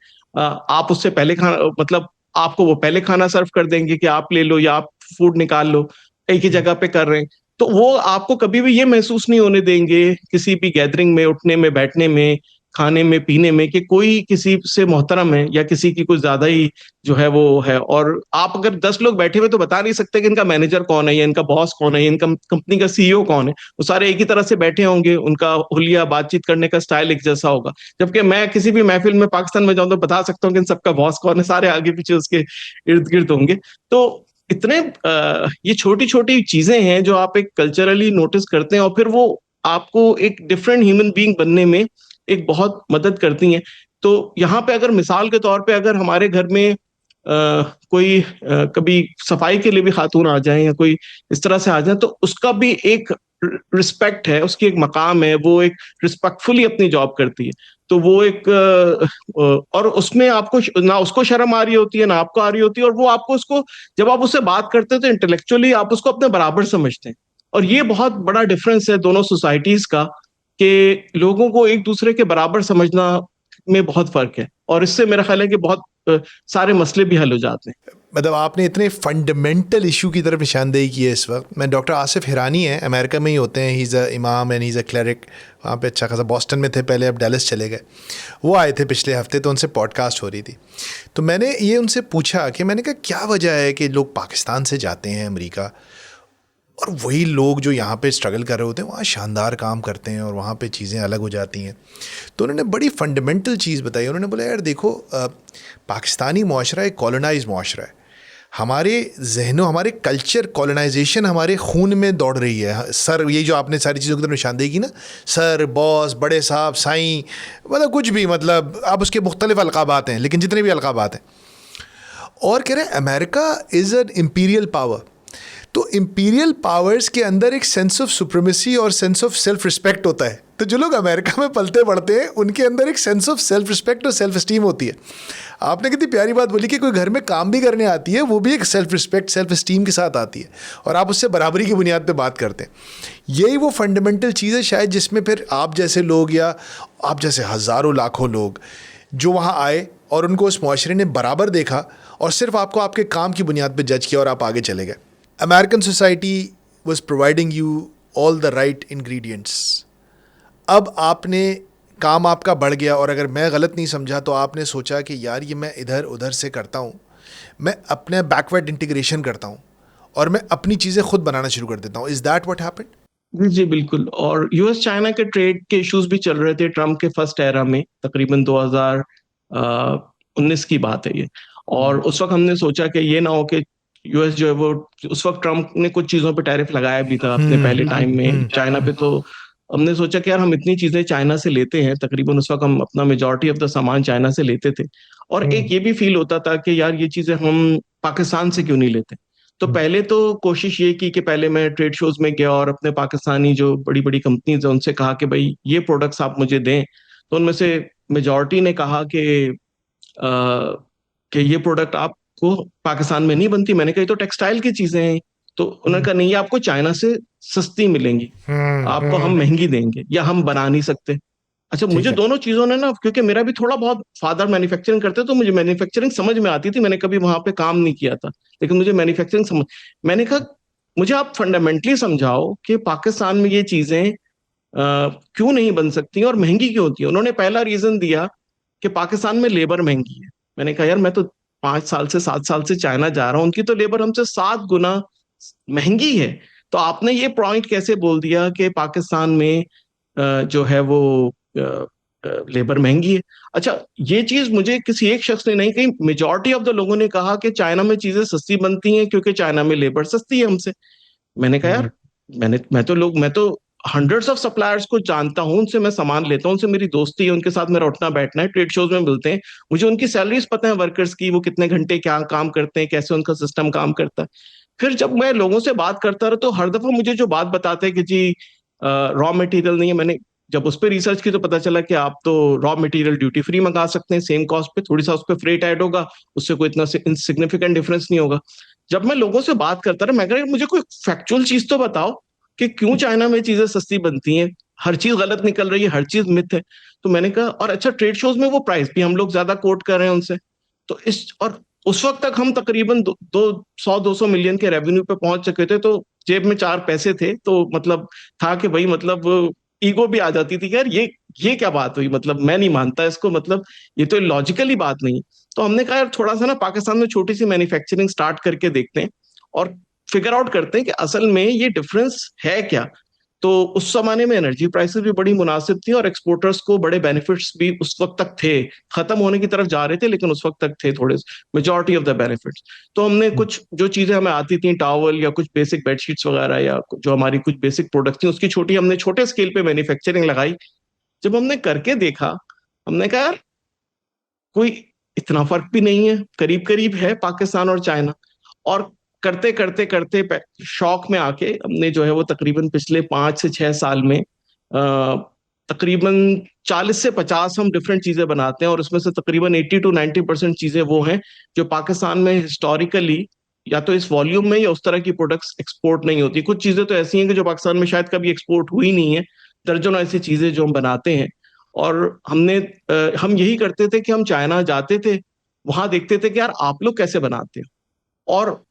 S3: आप उससे पहले खाना, मतलब आपको वो पहले खाना सर्व कर देंगे कि आप ले लो या आप फूड निकाल लो, एक ही जगह पे कर रहे हैं। तो वो आपको कभी भी ये महसूस नहीं होने देंगे किसी भी गैदरिंग में, उठने में, बैठने में, खाने में पीने में कि कोई किसी से मोहतरम है या किसी की कुछ ज्यादा ही जो है वो है। और आप अगर 10 लोग बैठे हुए तो बता नहीं सकते कि इनका मैनेजर कौन है या इनका बॉस कौन है या इनका कंपनी का सीईओ कौन है। वो सारे एक ही तरह से बैठे होंगे, उनका हुलिया बातचीत करने का स्टाइल एक जैसा होगा। जबकि मैं किसी भी महफिल में पाकिस्तान में जाऊं तो बता सकता हूँ कि इन सबका बॉस कौन है, सारे आगे पीछे उसके इर्द गिर्द होंगे। तो इतने ये छोटी छोटी चीजें हैं जो आप एक कल्चरली नोटिस करते हैं और फिर वो आपको एक डिफरेंट ह्यूमन बीइंग बनने में एक बहुत मदद करती हैं। तो यहाँ पे अगर मिसाल के तौर पे अगर हमारे घर में कोई कभी सफाई के लिए भी खातून आ जाए या कोई इस तरह से आ जाए तो उसका भी एक रिस्पेक्ट है, उसकी एक मकाम है, वो एक रिस्पेक्टफुली अपनी जॉब करती है। तो वो एक और उसमें आपको ना उसको शर्म आ रही होती है ना आपको आ रही होती है, और वो आपको उसको जब आप उससे बात करते हैं तो इंटेलेक्चुअली आप उसको अपने बराबर समझते हैं। और ये बहुत बड़ा डिफरेंस है दोनों सोसाइटीज का कि लोगों को एक दूसरे के बराबर समझना में बहुत फर्क है, और इससे मेरा ख्याल है कि बहुत सारे मसले भी हल हो जाते हैं।
S1: मतलब आपने इतने फंडामेंटल इशू की तरफ निशानदेही की है इस वक्त। मैं डॉक्टर आसिफ हिरानी है, अमेरिका में ही होते हैं, ही इज़ अ इमाम and he is a cleric. वहाँ पे अच्छा खासा, बॉस्टन में थे पहले, अब डैलस चले गए। वो आए थे पिछले हफ्ते, तो उनसे पॉडकास्ट हो रही थी। तो मैंने ये उनसे पूछा कि मैंने कहा क्या वजह है कि लोग पाकिस्तान से जाते हैं अमेरिका, और वही लोग जो यहाँ पे स्ट्रगल कर रहे होते हैं वहाँ शानदार काम करते हैं और वहाँ पे चीज़ें अलग हो जाती हैं। तो उन्होंने बड़ी फंडामेंटल चीज़ बताई। उन्होंने बोला यार देखो, पाकिस्तानी मुआशरा एक कॉलोनाइज मुआशरा है। हमारे जहनों, हमारे कल्चर, कॉलोनाइजेशन हमारे खून में दौड़ रही है। सर, यही जो आपने सारी चीज़ों की तरफ निशानदेही की ना, सर, बॉस, बड़े साहब, साईं, मतलब कुछ भी, मतलब आप उसके मुख्तलिफ अलकाबात हैं, लेकिन जितने भी अलकाबात हैं। और कह रहे हैं America is an imperial power. तो इम्पीरियल पावर्स के अंदर एक सेंस ऑफ सुप्रीमेसी और सेंस ऑफ सेल्फ रिस्पेक्ट होता है। तो जो लोग अमेरिका में पलते बढ़ते हैं उनके अंदर एक सेंस ऑफ सेल्फ रिस्पेक्ट और सेल्फ एस्टीम होती है। आपने कितनी प्यारी बात बोली कि कोई घर में काम भी करने आती है, वो भी एक सेल्फ रिस्पेक्ट, सेल्फ एस्टीम के साथ आती है, और आप उससे बराबरी की बुनियाद पे बात करते हैं। यही वो फंडामेंटल चीज़ है शायद, जिसमें फिर आप जैसे लोग या आप जैसे हज़ारों लाखों लोग जो वहाँ आए और उनको उस मुआशरे ने बराबर देखा और सिर्फ आपको आपके काम की बुनियाद पर जज किया और आप आगे चले गए। American society was providing you all the right ingredients. अब आपने, काम आपका बढ़ गया, और अगर मैं गलत नहीं समझा तो आपने सोचा कि यार ये मैं इधर उधर से करता हूँ, मैं अपने बैकवर्ड इंटीग्रेशन करता हूँ और मैं अपनी चीज़ें खुद बनाना शुरू कर देता हूँ। Is that what happened?
S3: जी बिल्कुल। और यूएस चाइना के ट्रेड के इश्यूज भी चल रहे थे ट्रम्प के फर्स्ट एरा में, तकरीबन 2019 की बात है ये। और उस वक्त हमने सोचा कि ये ना हो कि यूएस जो है वो, उस वक्त ट्रम्प ने कुछ चीजों पे टैरिफ लगाया भी था अपने पहले टाइम में चाइना पे। तो हमने सोचा कि यार हम इतनी चीजें चाइना से लेते हैं, तकरीबन उस वक्त हम अपना मेजॉरिटी ऑफ द सामान चाइना से लेते थे, और एक ये भी फील होता था कि यार ये चीजें हम पाकिस्तान से क्यों नहीं लेते। तो पहले तो कोशिश ये की कि पहले मैं ट्रेड शोज में गया और अपने पाकिस्तानी जो बड़ी बड़ी कंपनीज है उनसे कहा कि भाई ये प्रोडक्ट्स आप मुझे दें। तो उनमें से मेजॉरिटी ने कहा कि ये प्रोडक्ट आपको पाकिस्तान में नहीं बनती। मैंने कहा ये तो टेक्सटाइल की चीजें हैं। तो उन्होंने कहा नहीं, ये आपको चाइना से सस्ती मिलेंगी, आपको हम महंगी देंगे, या हम बना नहीं सकते। अच्छा, मुझे दोनों चीजों ने ना, क्योंकि मेरा भी थोड़ा बहुत फादर मैन्युफैक्चरिंग करते तो मुझे मैन्युफैक्चरिंग समझ में आती थी। मैंने कभी वहां पे काम नहीं किया था, लेकिन मुझे मैन्युफैक्चरिंग समझ। मैंने कहा मुझे आप फंडामेंटली समझाओ कि पाकिस्तान में ये चीजें क्यों नहीं बन सकती और महंगी क्यों होती है। उन्होंने पहला रीजन दिया कि पाकिस्तान में लेबर महंगी है। मैंने कहा यार मैं तो 5 साल से 7 साल से चाइना जा रहा हूँ, उनकी तो लेबर हमसे 7 गुना महंगी है। तो आपने ये पॉइंट कैसे बोल दिया कि पाकिस्तान में जो है वो लेबर महंगी है। अच्छा, ये चीज मुझे किसी एक शख्स ने नहीं कही, मेजॉरिटी ऑफ द लोगों ने कहा कि चाइना में चीजें सस्ती बनती हैं क्योंकि चाइना में लेबर सस्ती है हमसे। मैंने कहा यार मैं तो हंड्रेड्स ऑफ सप्लायर्स को जानता हूं, उनसे मैं सामान लेता हूं, उनसे मेरी दोस्ती है, उनके साथ मेरा उठना बैठना है, ट्रेड शोज में मिलते हैं, मुझे उनकी सैलरीज पता है वर्कर्स की, वो कितने घंटे क्या काम करते हैं, कैसे उनका सिस्टम काम करता है। फिर जब मैं लोगों से बात करता रहा तो हर दफा मुझे जो बात बताते हैं कि जी रॉ मटेरियल नहीं है। मैंने जब उस पर रिसर्च की तो पता चला कि आप तो रॉ मटेरियल ड्यूटी फ्री मंगा सकते हैं, सेम कॉस्ट पे, थोड़ी सा उस पर फ्रेट ऐड होगा, उससे कोई इतना सिग्निफिकेंट डिफरेंस नहीं होगा। जब मैं लोगों से बात करता रहा, मैं कह मुझे कोई फैक्चुअल चीज तो बताओ कि क्यों चाइना में चीजें सस्ती बनती हैं, हर चीज गलत निकल रही है, हर चीज मिथ है। तो मैंने कहा, और अच्छा ट्रेड शोज में वो प्राइस भी हम लोग ज्यादा कोट कर रहे हैं उनसे। तो और उस वक्त तक हम तकरीबन 200 मिलियन के रेवेन्यू पे पहुंच चुके थे, तो जेब में 4 पैसे थे, तो मतलब था कि भाई मतलब ईगो भी आ जाती थी कि यार ये क्या बात हुई, मतलब मैं नहीं मानता इसको, मतलब ये तो लॉजिकली बात नहीं है। तो हमने कहा यार थोड़ा सा ना पाकिस्तान में छोटी सी मैन्युफैक्चरिंग स्टार्ट करके देखते हैं और फिगर आउट करते हैं कि असल में ये डिफरेंस है क्या। तो उस जमाने में एनर्जी प्राइसेस भी बड़ी मुनासिब थी और एक्सपोर्टर्स को बड़े बेनिफिट्स भी उस वक्त तक थे, खत्म होने की तरफ जा रहे थे लेकिन उस वक्त तक थे थोड़े, मेजॉरिटी ऑफ द बेनिफिट्स। तो हमने कुछ जो चीजें हमें आती थी, टॉवल या कुछ बेसिक बेडशीट्स वगैरह या जो हमारी कुछ बेसिक प्रोडक्ट्स थी, उसकी हमने छोटे स्केल पे मैन्युफैक्चरिंग लगाई। जब हमने करके देखा, हमने कहा यार कोई इतना फर्क भी नहीं है, करीब करीब है पाकिस्तान और चाइना। और करते करते करते शौक में आके हमने जो है वो तकरीबन पिछले 5 से 6 साल में तकरीबन 40 से 50 हम डिफरेंट चीजें बनाते हैं और उसमें से तकरीबन 80 to 90% चीजें वो हैं जो पाकिस्तान में हिस्टोरिकली या तो इस वॉल्यूम में या उस तरह की प्रोडक्ट्स एक्सपोर्ट नहीं होती। कुछ चीजें तो ऐसी हैं कि जो पाकिस्तान में शायद कभी एक्सपोर्ट हुई नहीं है, दर्जनों ऐसी चीजें जो हम बनाते हैं। और हम यही करते थे कि हम चाइना जाते थे, वहां देखते थे कि यार आप लोग कैसे बनाते हो, और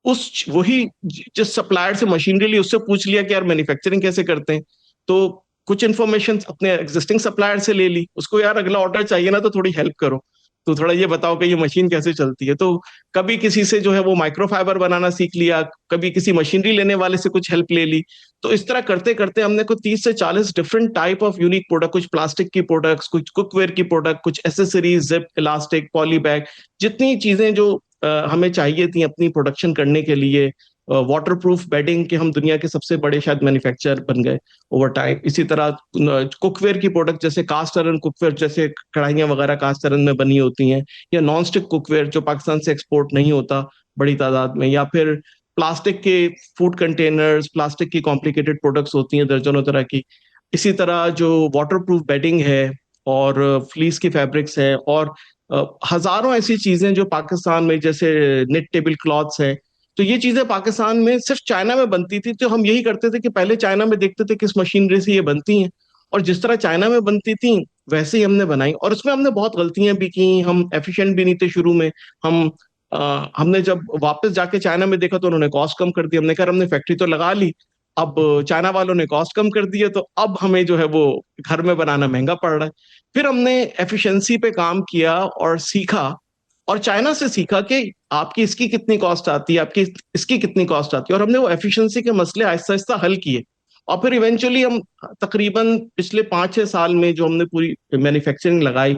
S3: उस वही जिस सप्लायर से मशीनरी ली उससे पूछ लिया कि यार मैन्युफैक्चरिंग कैसे करते हैं। तो कुछ इन्फॉर्मेशन अपने एग्जिस्टिंग सप्लायर से ले ली, उसको यार अगला ऑर्डर चाहिए ना तो थोड़ी हेल्प करो, तो थोड़ा ये बताओ कि ये मशीन कैसे चलती है। तो कभी किसी से जो है वो माइक्रोफाइबर बनाना सीख लिया, कभी किसी मशीनरी लेने वाले से कुछ हेल्प ले ली। तो इस तरह करते करते हमने कुछ 30 से 40 different type of unique product, कुछ प्लास्टिक की प्रोडक्ट्स, कुछ कुकवेयर की प्रोडक्ट, कुछ accessories, zip, elastic, poly bag, जितनी चीजें जो हमें चाहिए थी अपनी प्रोडक्शन करने के लिए। वाटर प्रूफ बेडिंग के हम दुनिया के सबसे बड़े शायद मैन्युफैक्चरर बन गए ओवर टाइम। इसी तरह कुकवेयर की प्रोडक्ट जैसे कास्ट आयरन कुकवेयर, जैसे कढ़ाइयाँ वगैरह कास्ट आयरन में बनी होती हैं, या नॉन स्टिक कुकवेयर जो पाकिस्तान से एक्सपोर्ट नहीं होता बड़ी तादाद में, या फिर प्लास्टिक के फूड कंटेनर्स, प्लास्टिक की कॉम्प्लिकेटेड प्रोडक्ट्स होती हैं दर्जनों तरह की। इसी तरह जो वाटर प्रूफ बेडिंग है और फ्लीस की फैब्रिक्स है और हजारों ऐसी चीजें जो पाकिस्तान में, जैसे नेट टेबल क्लॉथ्स है। तो ये चीजें पाकिस्तान में सिर्फ चाइना में बनती थी। तो हम यही करते थे कि पहले चाइना में देखते थे किस मशीनरी से ये बनती हैं, और जिस तरह चाइना में बनती थी वैसे ही हमने बनाई। और उसमें हमने बहुत गलतियां भी की, हम एफिशिएंट भी नहीं थे शुरू में। हम हमने जब वापस जाके चाइना में देखा तो उन्होंने कॉस्ट कम कर दी। हमने कहा हमने फैक्ट्री तो लगा ली, अब चाइना वालों ने कॉस्ट कम कर दी है तो अब हमें जो है वो घर में बनाना महंगा पड़ रहा है। फिर हमने एफिशिएंसी पे काम किया और सीखा, और चाइना से सीखा कि आपकी इसकी कितनी कॉस्ट आती है, आपकी इसकी कितनी कॉस्ट आती है, और हमने वो एफिशिएंसी के मसले आहिस्ता आहिस्ता हल किए। और फिर इवेंचुअली हम तकरीबन पिछले 5 6 साल में जो हमने पूरी मैन्युफैक्चरिंग लगाई,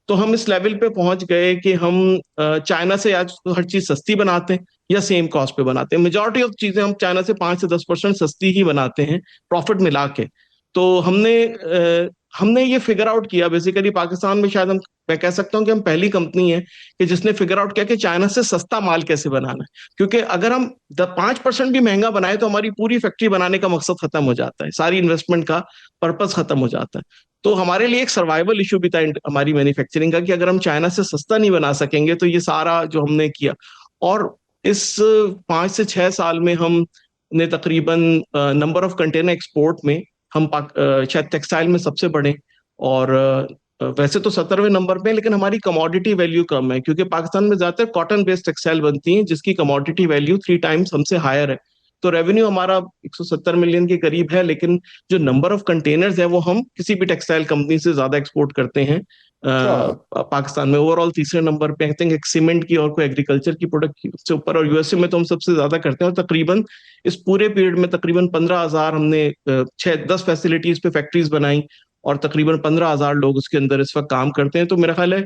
S3: तो हम इस लेवल पे पहुंच गए कि हम चाइना से आज तो हर चीज सस्ती बनाते हैं या सेम कॉस्ट पे बनाते हैं। मेजॉरिटी ऑफ चीजें हम चाइना से 5 से 10% सस्ती ही बनाते हैं, प्रॉफिट मिला के। तो हमने ये फिगर आउट किया बेसिकली पाकिस्तान में, शायद मैं कह सकता हूँ कि हम पहली कंपनी है कि जिसने फिगर आउट किया कि चाइना से सस्ता माल कैसे बनाना है। क्योंकि अगर हम 5% भी महंगा बनाए तो हमारी पूरी फैक्ट्री बनाने का मकसद खत्म हो जाता है, सारी इन्वेस्टमेंट का पर्पस खत्म हो जाता है। तो हमारे लिए एक सर्वाइवल इशू भी था हमारी मैन्युफैक्चरिंग का, कि अगर हम चाइना से सस्ता नहीं बना सकेंगे तो ये सारा जो हमने किया। और इस 5 से 6 साल में हम ने तकरीबन नंबर ऑफ कंटेनर एक्सपोर्ट में हम शायद टेक्सटाइल में सबसे बड़े, और वैसे तो 17वें नंबर पे हैं, लेकिन हमारी कमोडिटी वैल्यू कम है क्योंकि पाकिस्तान में ज्यादातर कॉटन बेस्ड टेक्सटाइल बनती हैं जिसकी कमोडिटी वैल्यू 3 टाइम्स हमसे हायर है। तो रेवेन्यू हमारा 170 मिलियन के करीब है, लेकिन जो नंबर ऑफ कंटेनर्स है वो हम किसी भी टेक्सटाइल कंपनी से ज्यादा एक्सपोर्ट करते हैं। पाकिस्तान में ओवरऑल तीसरे नंबर पे आई थिंक एक सीमेंट की और कोई एग्रीकल्चर की प्रोडक्ट से ऊपर, और यूएसए में तो हम सबसे ज्यादा करते हैं। और तकरीबन इस पूरे पीरियड में तकरीबन 15,000 हमने 6-10 फैसिलिटीज पे फैक्ट्रीज बनाई, और तकरीबन 15,000 लोग उसके अंदर इस वक्त काम करते हैं। तो मेरा ख्याल है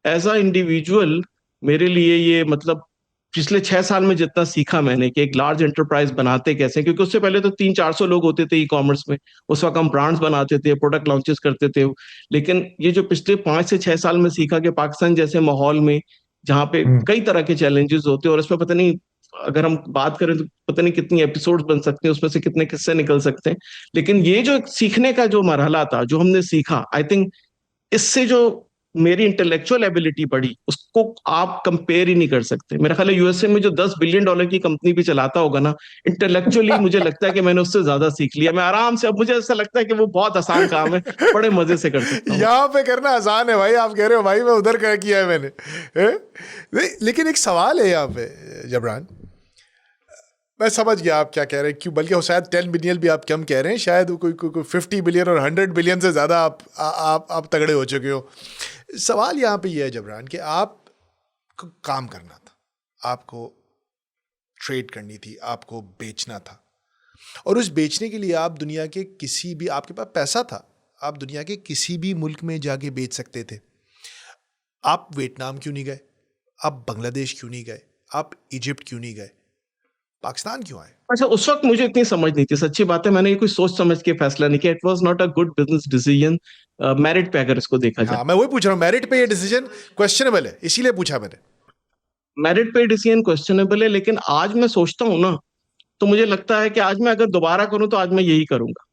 S3: एज अ इंडिविजुअल मेरे लिए ये मतलब पिछले 6 साल में जितना सीखा मैंने कि एक लार्ज एंटरप्राइज बनाते कैसे, क्योंकि उससे पहले तो 300-400 लोग होते थे ई कॉमर्स में, उस वक्त हम ब्रांड्स बनाते थे, प्रोडक्ट लॉन्चेस करते थे। लेकिन ये जो पिछले 5 से 6 साल में सीखा कि पाकिस्तान जैसे माहौल में जहाँ पे कई तरह के चैलेंजेस होते हैं, और इसमें पता नहीं अगर हम बात करें तो पता नहीं कितनी एपिसोड्स बन सकते हैं, उसमें से कितने किस्से निकल सकते हैं। लेकिन ये जो सीखने का जो मरहला था जो हमने सीखा, आई थिंक इससे जो मेरी इंटेलेक्चुअल एबिलिटी बढ़ी उसको आप कंपेयर ही नहीं कर सकते। मेरा ख्याल है यूएसए में जो $10 बिलियन की कंपनी भी चलाता होगा ना, इंटेलेक्चुअली मुझे लगता है कि मैंने उससे ज्यादा सीख लिया। मैं आराम से, अब मुझे ऐसा लगता है कि वो बहुत आसान काम है, बड़े मजे से कर सकता हूँ।
S1: यहाँ पे करना आसान है भाई, आप कह रहे हो भाई मैं उधर क्या किया है मैंने, लेकिन एक सवाल है यहाँ पे जबरान, मैं समझ गया आप क्या कह रहे हैं, क्यों बल्कि शायद 10 बिलियन भी आप कम कह रहे हैं, शायद कोई 50 बिलियन और 100 बिलियन से ज़्यादा आप तगड़े हो चुके हो। सवाल यहाँ पे ये है जबरान कि आपको काम करना था, आपको ट्रेड करनी थी, आपको बेचना था, और उस बेचने के लिए आप दुनिया के किसी भी, आपके पास पैसा था, आप दुनिया के किसी भी मुल्क में जाके बेच सकते थे। आप वियतनाम क्यों नहीं गए? आप बांग्लादेश क्यों नहीं गए? आप इजिप्ट क्यों नहीं गए? पाकिस्तान क्यों आए?
S3: अच्छा, उस वक्त मुझे इतनी समझ नहीं थी, सच्ची बात है, मैंने ये कोई सोच समझ के फैसला नहीं किया। It was not a good business decision merit पे, अगर इसको देखा जाए।
S1: हाँ, मैं वही पूछ रहा हूँ, मेरिट पे ये डिसीजन क्वेश्चनेबल है, इसीलिए पूछा मैंने।
S3: मेरिट पे डिसीजन क्वेश्चनेबल है, लेकिन आज मैं सोचता हूँ ना, तो मुझे लगता है कि आज मैं अगर दोबारा करूँ तो आज मैं यही करूंगा।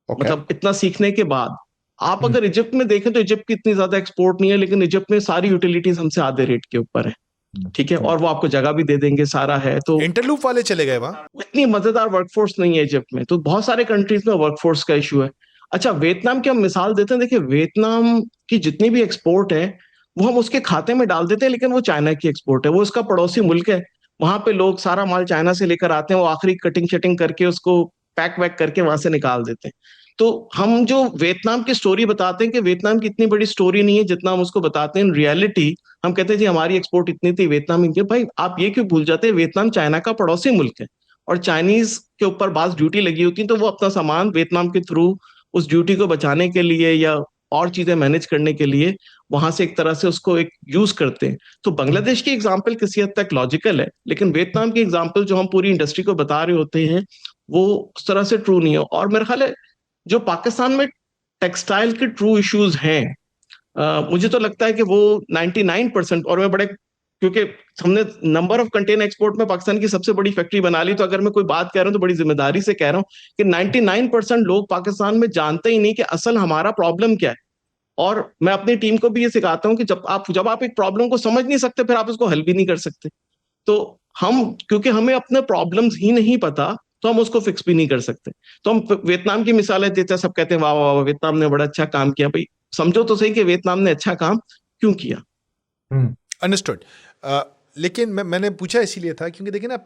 S1: ओके।
S3: मतलब इतना सीखने के बाद, आप अगर इजिप्ट में देखें तो इजिप्ट की इतनी ज्यादा एक्सपोर्ट नहीं है, लेकिन इजिप्ट में सारी यूटिलिटीज हमसे आधे रेट के ऊपर है। ठीक है, और वो आपको जगह भी दे देंगे, सारा है। तो
S1: इंटरलूप वाले चले गए वहां।
S3: इतनी मजेदार वर्कफोर्स नहीं है इजिप्ट में, तो बहुत सारे कंट्रीज में वर्कफोर्स का इशू है। अच्छा, वियतनाम की हम मिसाल देते हैं, देखिए वियतनाम की जितनी भी एक्सपोर्ट है वो हम उसके खाते में डाल देते हैं, लेकिन वो चाइना की एक्सपोर्ट है, वो उसका पड़ोसी मुल्क है। वहां पे लोग सारा माल चाइना से लेकर आते हैं, वो आखिरी कटिंग शटिंग करके उसको पैक वैक करके वहां से निकाल देते हैं। तो हम जो वियतनाम की स्टोरी बताते हैं कि वियतनाम की इतनी बड़ी स्टोरी नहीं है जितना हम उसको बताते हैं, इन रियलिटी हम कहते हैं जी हमारी एक्सपोर्ट इतनी थी, वियतनाम इतनी। भाई आप ये क्यों भूल जाते हैं, वियतनाम चाइना का पड़ोसी मुल्क है, और चाइनीज के ऊपर बास ड्यूटी लगी होती है, तो वो अपना सामान वियतनाम के थ्रू उस ड्यूटी को बचाने के लिए या और चीजें मैनेज करने के लिए वहां से एक तरह से उसको एक यूज करते हैं। तो बांग्लादेश की एग्जाम्पल किसी हद तक लॉजिकल है, लेकिन वियतनाम की एग्जाम्पल जो हम पूरी इंडस्ट्री को बता रहे होते हैं वो उस तरह से ट्रू नहीं है। और मेरा ख्याल है जो पाकिस्तान में टेक्सटाइल के ट्रू इश्यूज हैं, मुझे तो लगता है कि वो 99%, और मैं बड़े, क्योंकि हमने नंबर ऑफ कंटेनर एक्सपोर्ट में पाकिस्तान की सबसे बड़ी फैक्ट्री बना ली, तो अगर मैं कोई बात कह रहा हूं तो बड़ी जिम्मेदारी से कह रहा हूं कि 99% लोग पाकिस्तान में जानते ही नहीं कि असल हमारा प्रॉब्लम क्या है। और मैं अपनी टीम को भी ये सिखाता हूं कि जब आप एक प्रॉब्लम को समझ नहीं सकते, फिर आप उसको हल भी नहीं कर सकते। तो हम, क्योंकि हमें अपने प्रॉब्लम्स ही नहीं पता, तो हम उसको फिक्स भी नहीं कर सकते। तो हम वियतनाम की मिसालें देते हैं, सब कहते हैं वाह वाह वाह वियतनाम ने बड़ा अच्छा काम किया। भाई समझो तो सही कि वियतनाम ने अच्छा काम क्यों किया।
S1: अंडरस्टूड। लेकिन मैंने पूछा इसीलिए था क्योंकि देखिए ना,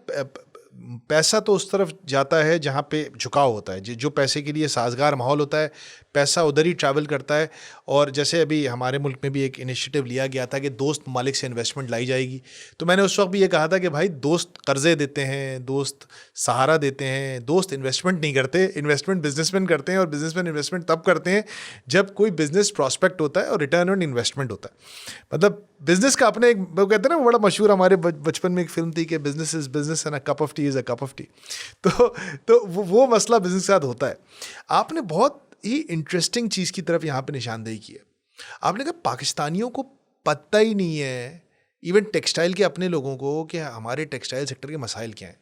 S1: पैसा तो उस तरफ जाता है जहाँ पे झुकाव होता है, जो पैसे के लिए साजगार माहौल होता है, पैसा उधर ही ट्रैवल करता है। और जैसे अभी हमारे मुल्क में भी एक इनिशिएटिव लिया गया था कि दोस्त ममालिक से इन्वेस्टमेंट लाई जाएगी, तो मैंने उस वक्त भी ये कहा था कि भाई दोस्त कर्जे देते हैं, दोस्त सहारा देते हैं, दोस्त इन्वेस्टमेंट नहीं करते, इन्वेस्टमेंट बिजनेसमैन करते हैं, और बिजनेसमैन इन्वेस्टमेंट तब करते हैं जब कोई बिजनेस प्रॉस्पेक्ट होता है और रिटर्न ऑन इन्वेस्टमेंट होता है। मतलब बिजनेस का अपने एक, वो कहते हैं ना, बड़ा मशहूर हमारे बचपन में एक फिल्म थी कि business is business and a cup of T is a cup of T. तो वो मसला बिजनेस के साथ होता है। आपने बहुत ही इंटरेस्टिंग चीज़ की तरफ यहाँ पे निशानदेही की है। आपने कहा पाकिस्तानियों को पता ही नहीं है, इवन टेक्सटाइल के अपने लोगों को, कि हमारे टेक्सटाइल सेक्टर के मसाइल क्या हैं।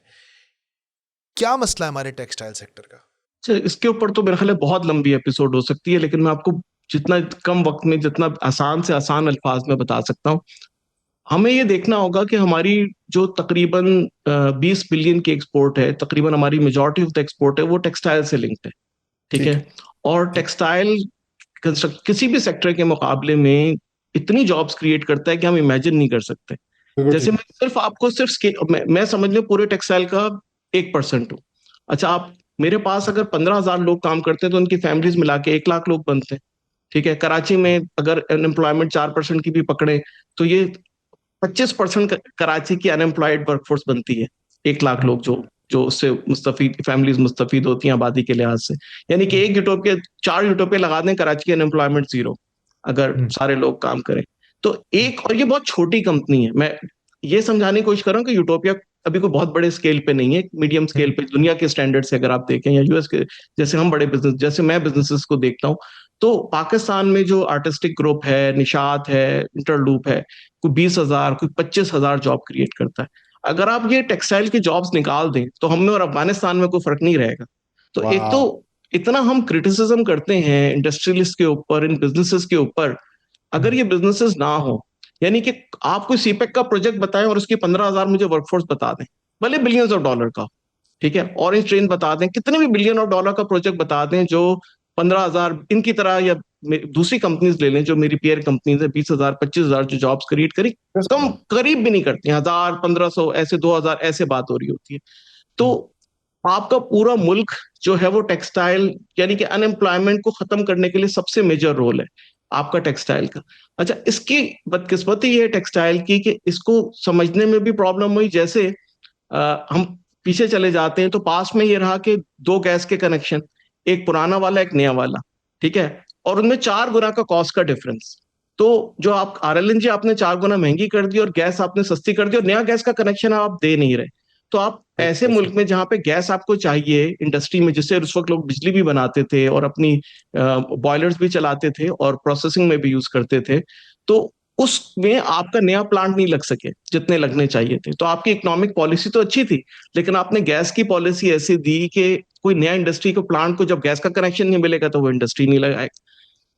S1: क्या मसला है हमारे टेक्सटाइल सेक्टर का?
S3: अच्छा, इसके ऊपर तो मेरे ख्याल है बहुत लंबी एपिसोड हो सकती है, लेकिन मैं आपको जितना कम वक्त में जितना आसान से आसान अल्फाज में बता सकता हूँ। हमें ये देखना होगा कि हमारी जो तकरीबन 20 बिलियन की एक्सपोर्ट है, तकरीबन हमारी मेजॉरिटी ऑफ द एक्सपोर्ट है वो टेक्सटाइल से लिंक्ड है। ठीक
S1: ठीक
S3: है,
S1: है।
S3: और टेक्सटाइल किसी भी सेक्टर के मुकाबले में इतनी जॉब्स क्रिएट करता है कि हम इमेजिन नहीं कर सकते।
S1: बिल्कुल
S3: जैसे
S1: ठीक है।
S3: मैं सिर्फ आपको सिर्फ मैं समझ लो पूरे टेक्सटाइल का 1% हूँ। अच्छा, आप मेरे पास अगर 15,000 लोग काम करते हैं तो उनकी फैमिलीज मिला के 1 लाख लोग बनते हैं। ठीक है, कराची में अगर अनएम्प्लॉयमेंट 4% की भी पकड़े तो ये 25% कराची की अनएम्प्लॉयड वर्कफोर्स बनती है। 1 लाख लोग जो जो उससे मुस्तफीद फैमिलीज मुस्तफीद होती हैं आबादी के लिहाज से। यानी कि एक यूटोपिया, 4 यूटोपिया लगा दें, कराची की अनएम्प्लॉयमेंट जीरो, अगर सारे लोग काम करें तो एक। और ये बहुत छोटी कंपनी है, मैं ये समझाने की कोशिश कर रहा हूँ कि यूटोपिया अभी कोई बहुत बड़े स्केल पे नहीं है, मीडियम स्केल पे दुनिया के स्टैंडर्ड से अगर आप देखें, या यूएस के जैसे हम बड़े बिजनेस, जैसे मैं बिजनेसेस को देखता हूँ, तो पाकिस्तान में जो आर्टिस्टिक ग्रुप है, निशात है, इंटरलूप है, कोई 20,000 कोई 25,000 जॉब क्रिएट करता है। अगर आप ये टेक्सटाइल की जॉब्स निकाल दें तो हम में और अफगानिस्तान में कोई फर्क नहीं रहेगा। तो एक तो इतना हम क्रिटिसिज्म करते हैं इंडस्ट्रियलिस्ट के ऊपर, इन बिजनेसेस के ऊपर, अगर ये बिजनेसेस ना हो, यानी कि आप कोई सीपेक का प्रोजेक्ट बताएं और उसकी 15,000 मुझे वर्कफोर्स बता दें, भले बिलियंस ऑफ डॉलर का, ठीक है, ऑरेंज ट्रेन बता दें, कितने भी बिलियन ऑफ डॉलर का प्रोजेक्ट बता दें जो 15,000 इनकी तरह, या दूसरी कंपनीज ले लें जो मेरी पीयर कंपनीज है, 20,000 25,000 जो जॉब्स क्रिएट करी, कम करीब भी नहीं करती, 1,000 1,500 ऐसे 2,000 ऐसे बात हो रही होती है। तो आपका पूरा मुल्क जो है वो टेक्सटाइल यानी कि अनएम्प्लॉयमेंट को खत्म करने के लिए सबसे मेजर रोल है आपका टेक्सटाइल का। अच्छा, इसकी बदकिस्मती ये है टेक्सटाइल की कि इसको समझने में भी प्रॉब्लम हुई। जैसे हम पीछे चले जाते हैं तो पास में ये रहा कि दो गैस के कनेक्शन, एक पुराना वाला एक नया वाला, ठीक है, और उनमें 4 गुना का कॉस्ट का डिफरेंस। तो जो आप आरएलएनजी आपने 4 गुना महंगी कर दी और गैस आपने सस्ती कर दी और नया गैस का कनेक्शन आप दे नहीं रहे। तो आप ऐसे मुल्क में जहां पे गैस आपको चाहिए इंडस्ट्री में, जिससे उस वक्त लोग बिजली भी बनाते थे और अपनी बॉयलर्स भी चलाते थे और प्रोसेसिंग में भी यूज करते थे, तो उसमें आपका नया प्लांट नहीं लग सके जितने लगने चाहिए थे। तो आपकी इकोनॉमिक पॉलिसी तो अच्छी थी, लेकिन आपने गैस की पॉलिसी ऐसी दी कि कोई नया इंडस्ट्री को प्लांट को जब गैस का कनेक्शन नहीं मिलेगा तो वो इंडस्ट्री नहीं लगाएगा।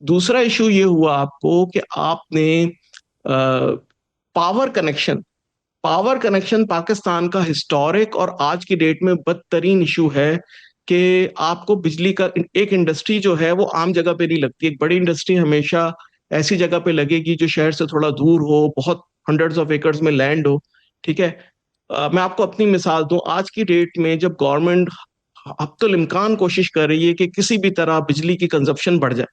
S3: दूसरा इशू ये हुआ आपको कि आपने power connection power connection Pakistan का हिस्टोरिक और आज की डेट में बदतरीन इशू है कि आपको बिजली का एक इंडस्ट्री जो है वो आम जगह पे नहीं लगती। एक बड़ी इंडस्ट्री हमेशा ऐसी जगह पे लगेगी जो शहर से थोड़ा दूर हो, बहुत हंड्रेड्स ऑफ एकर्स में लैंड हो, ठीक है। मैं आपको अपनी मिसाल दूं, आज की डेट में जब गवर्नमेंट हफ्तुल इम्कान कोशिश कर रही है कि किसी भी तरह बिजली की कंजप्शन बढ़ जाए,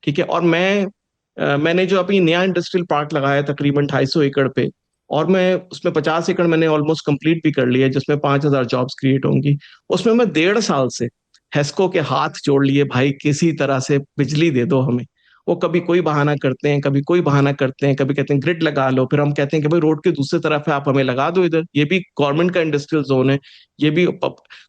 S3: ठीक है, और मैंने जो अभी नया इंडस्ट्रियल पार्क लगाया तकरीबन 250 एकड़ पे, और मैं उसमें 50 एकड़ मैंने ऑलमोस्ट कंप्लीट भी कर लिया, जिसमें 5,000 जॉब्स क्रिएट होंगी। उसमें मैं 1.5 साल से हेस्को के हाथ जोड़ लिए, भाई किसी तरह से बिजली दे दो हमें। वो कभी कोई बहाना करते हैं, कभी कोई बहाना करते हैं, कभी कहते हैं ग्रिड लगा लो, फिर हम कहते हैं कि भाई रोड के दूसरी तरफ है, आप हमें लगा दो इधर, ये भी गवर्नमेंट का इंडस्ट्रियल जोन है, ये भी।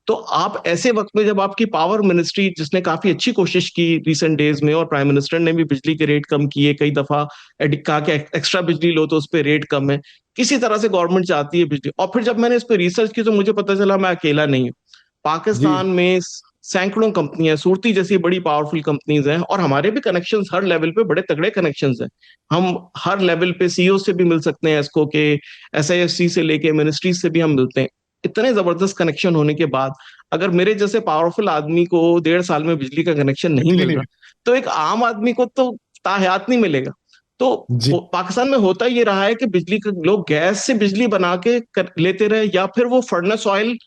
S3: तो आप ऐसे वक्त में जब आपकी पावर मिनिस्ट्री, जिसने काफी अच्छी कोशिश की रिसेंट डेज में, और प्राइम मिनिस्टर ने भी बिजली के रेट कम किए कई दफा, कहा कि एक्स्ट्रा बिजली लो तो उस पर रेट कम है, किसी तरह से गवर्नमेंट चाहती है बिजली। और फिर जब मैंने इस पर रिसर्च की तो मुझे पता चला मैं अकेला नहीं हूँ। पाकिस्तान में सैकड़ों कंपनियां, सूरती जैसी बड़ी पावरफुल कंपनीज हैं, और हमारे भी कनेक्शंस हर लेवल पे बड़े तगड़े कनेक्शंस हैं। हम हर लेवल पे सीईओ से भी मिल सकते हैं, एसको के, एसआईएफसी से लेके मिनिस्ट्री से भी हम मिलते हैं। इतने जबरदस्त कनेक्शन होने के बाद अगर मेरे जैसे पावरफुल आदमी को 1.5 साल में बिजली का कनेक्शन नहीं मिल रहा, तो एक आम आदमी को तो ताहयात नहीं मिलेगा। तो पाकिस्तान में होता ये रहा है कि बिजली का लोग गैस से बिजली बना के लेते रहे, या फिर वो फर्नेस ऑयल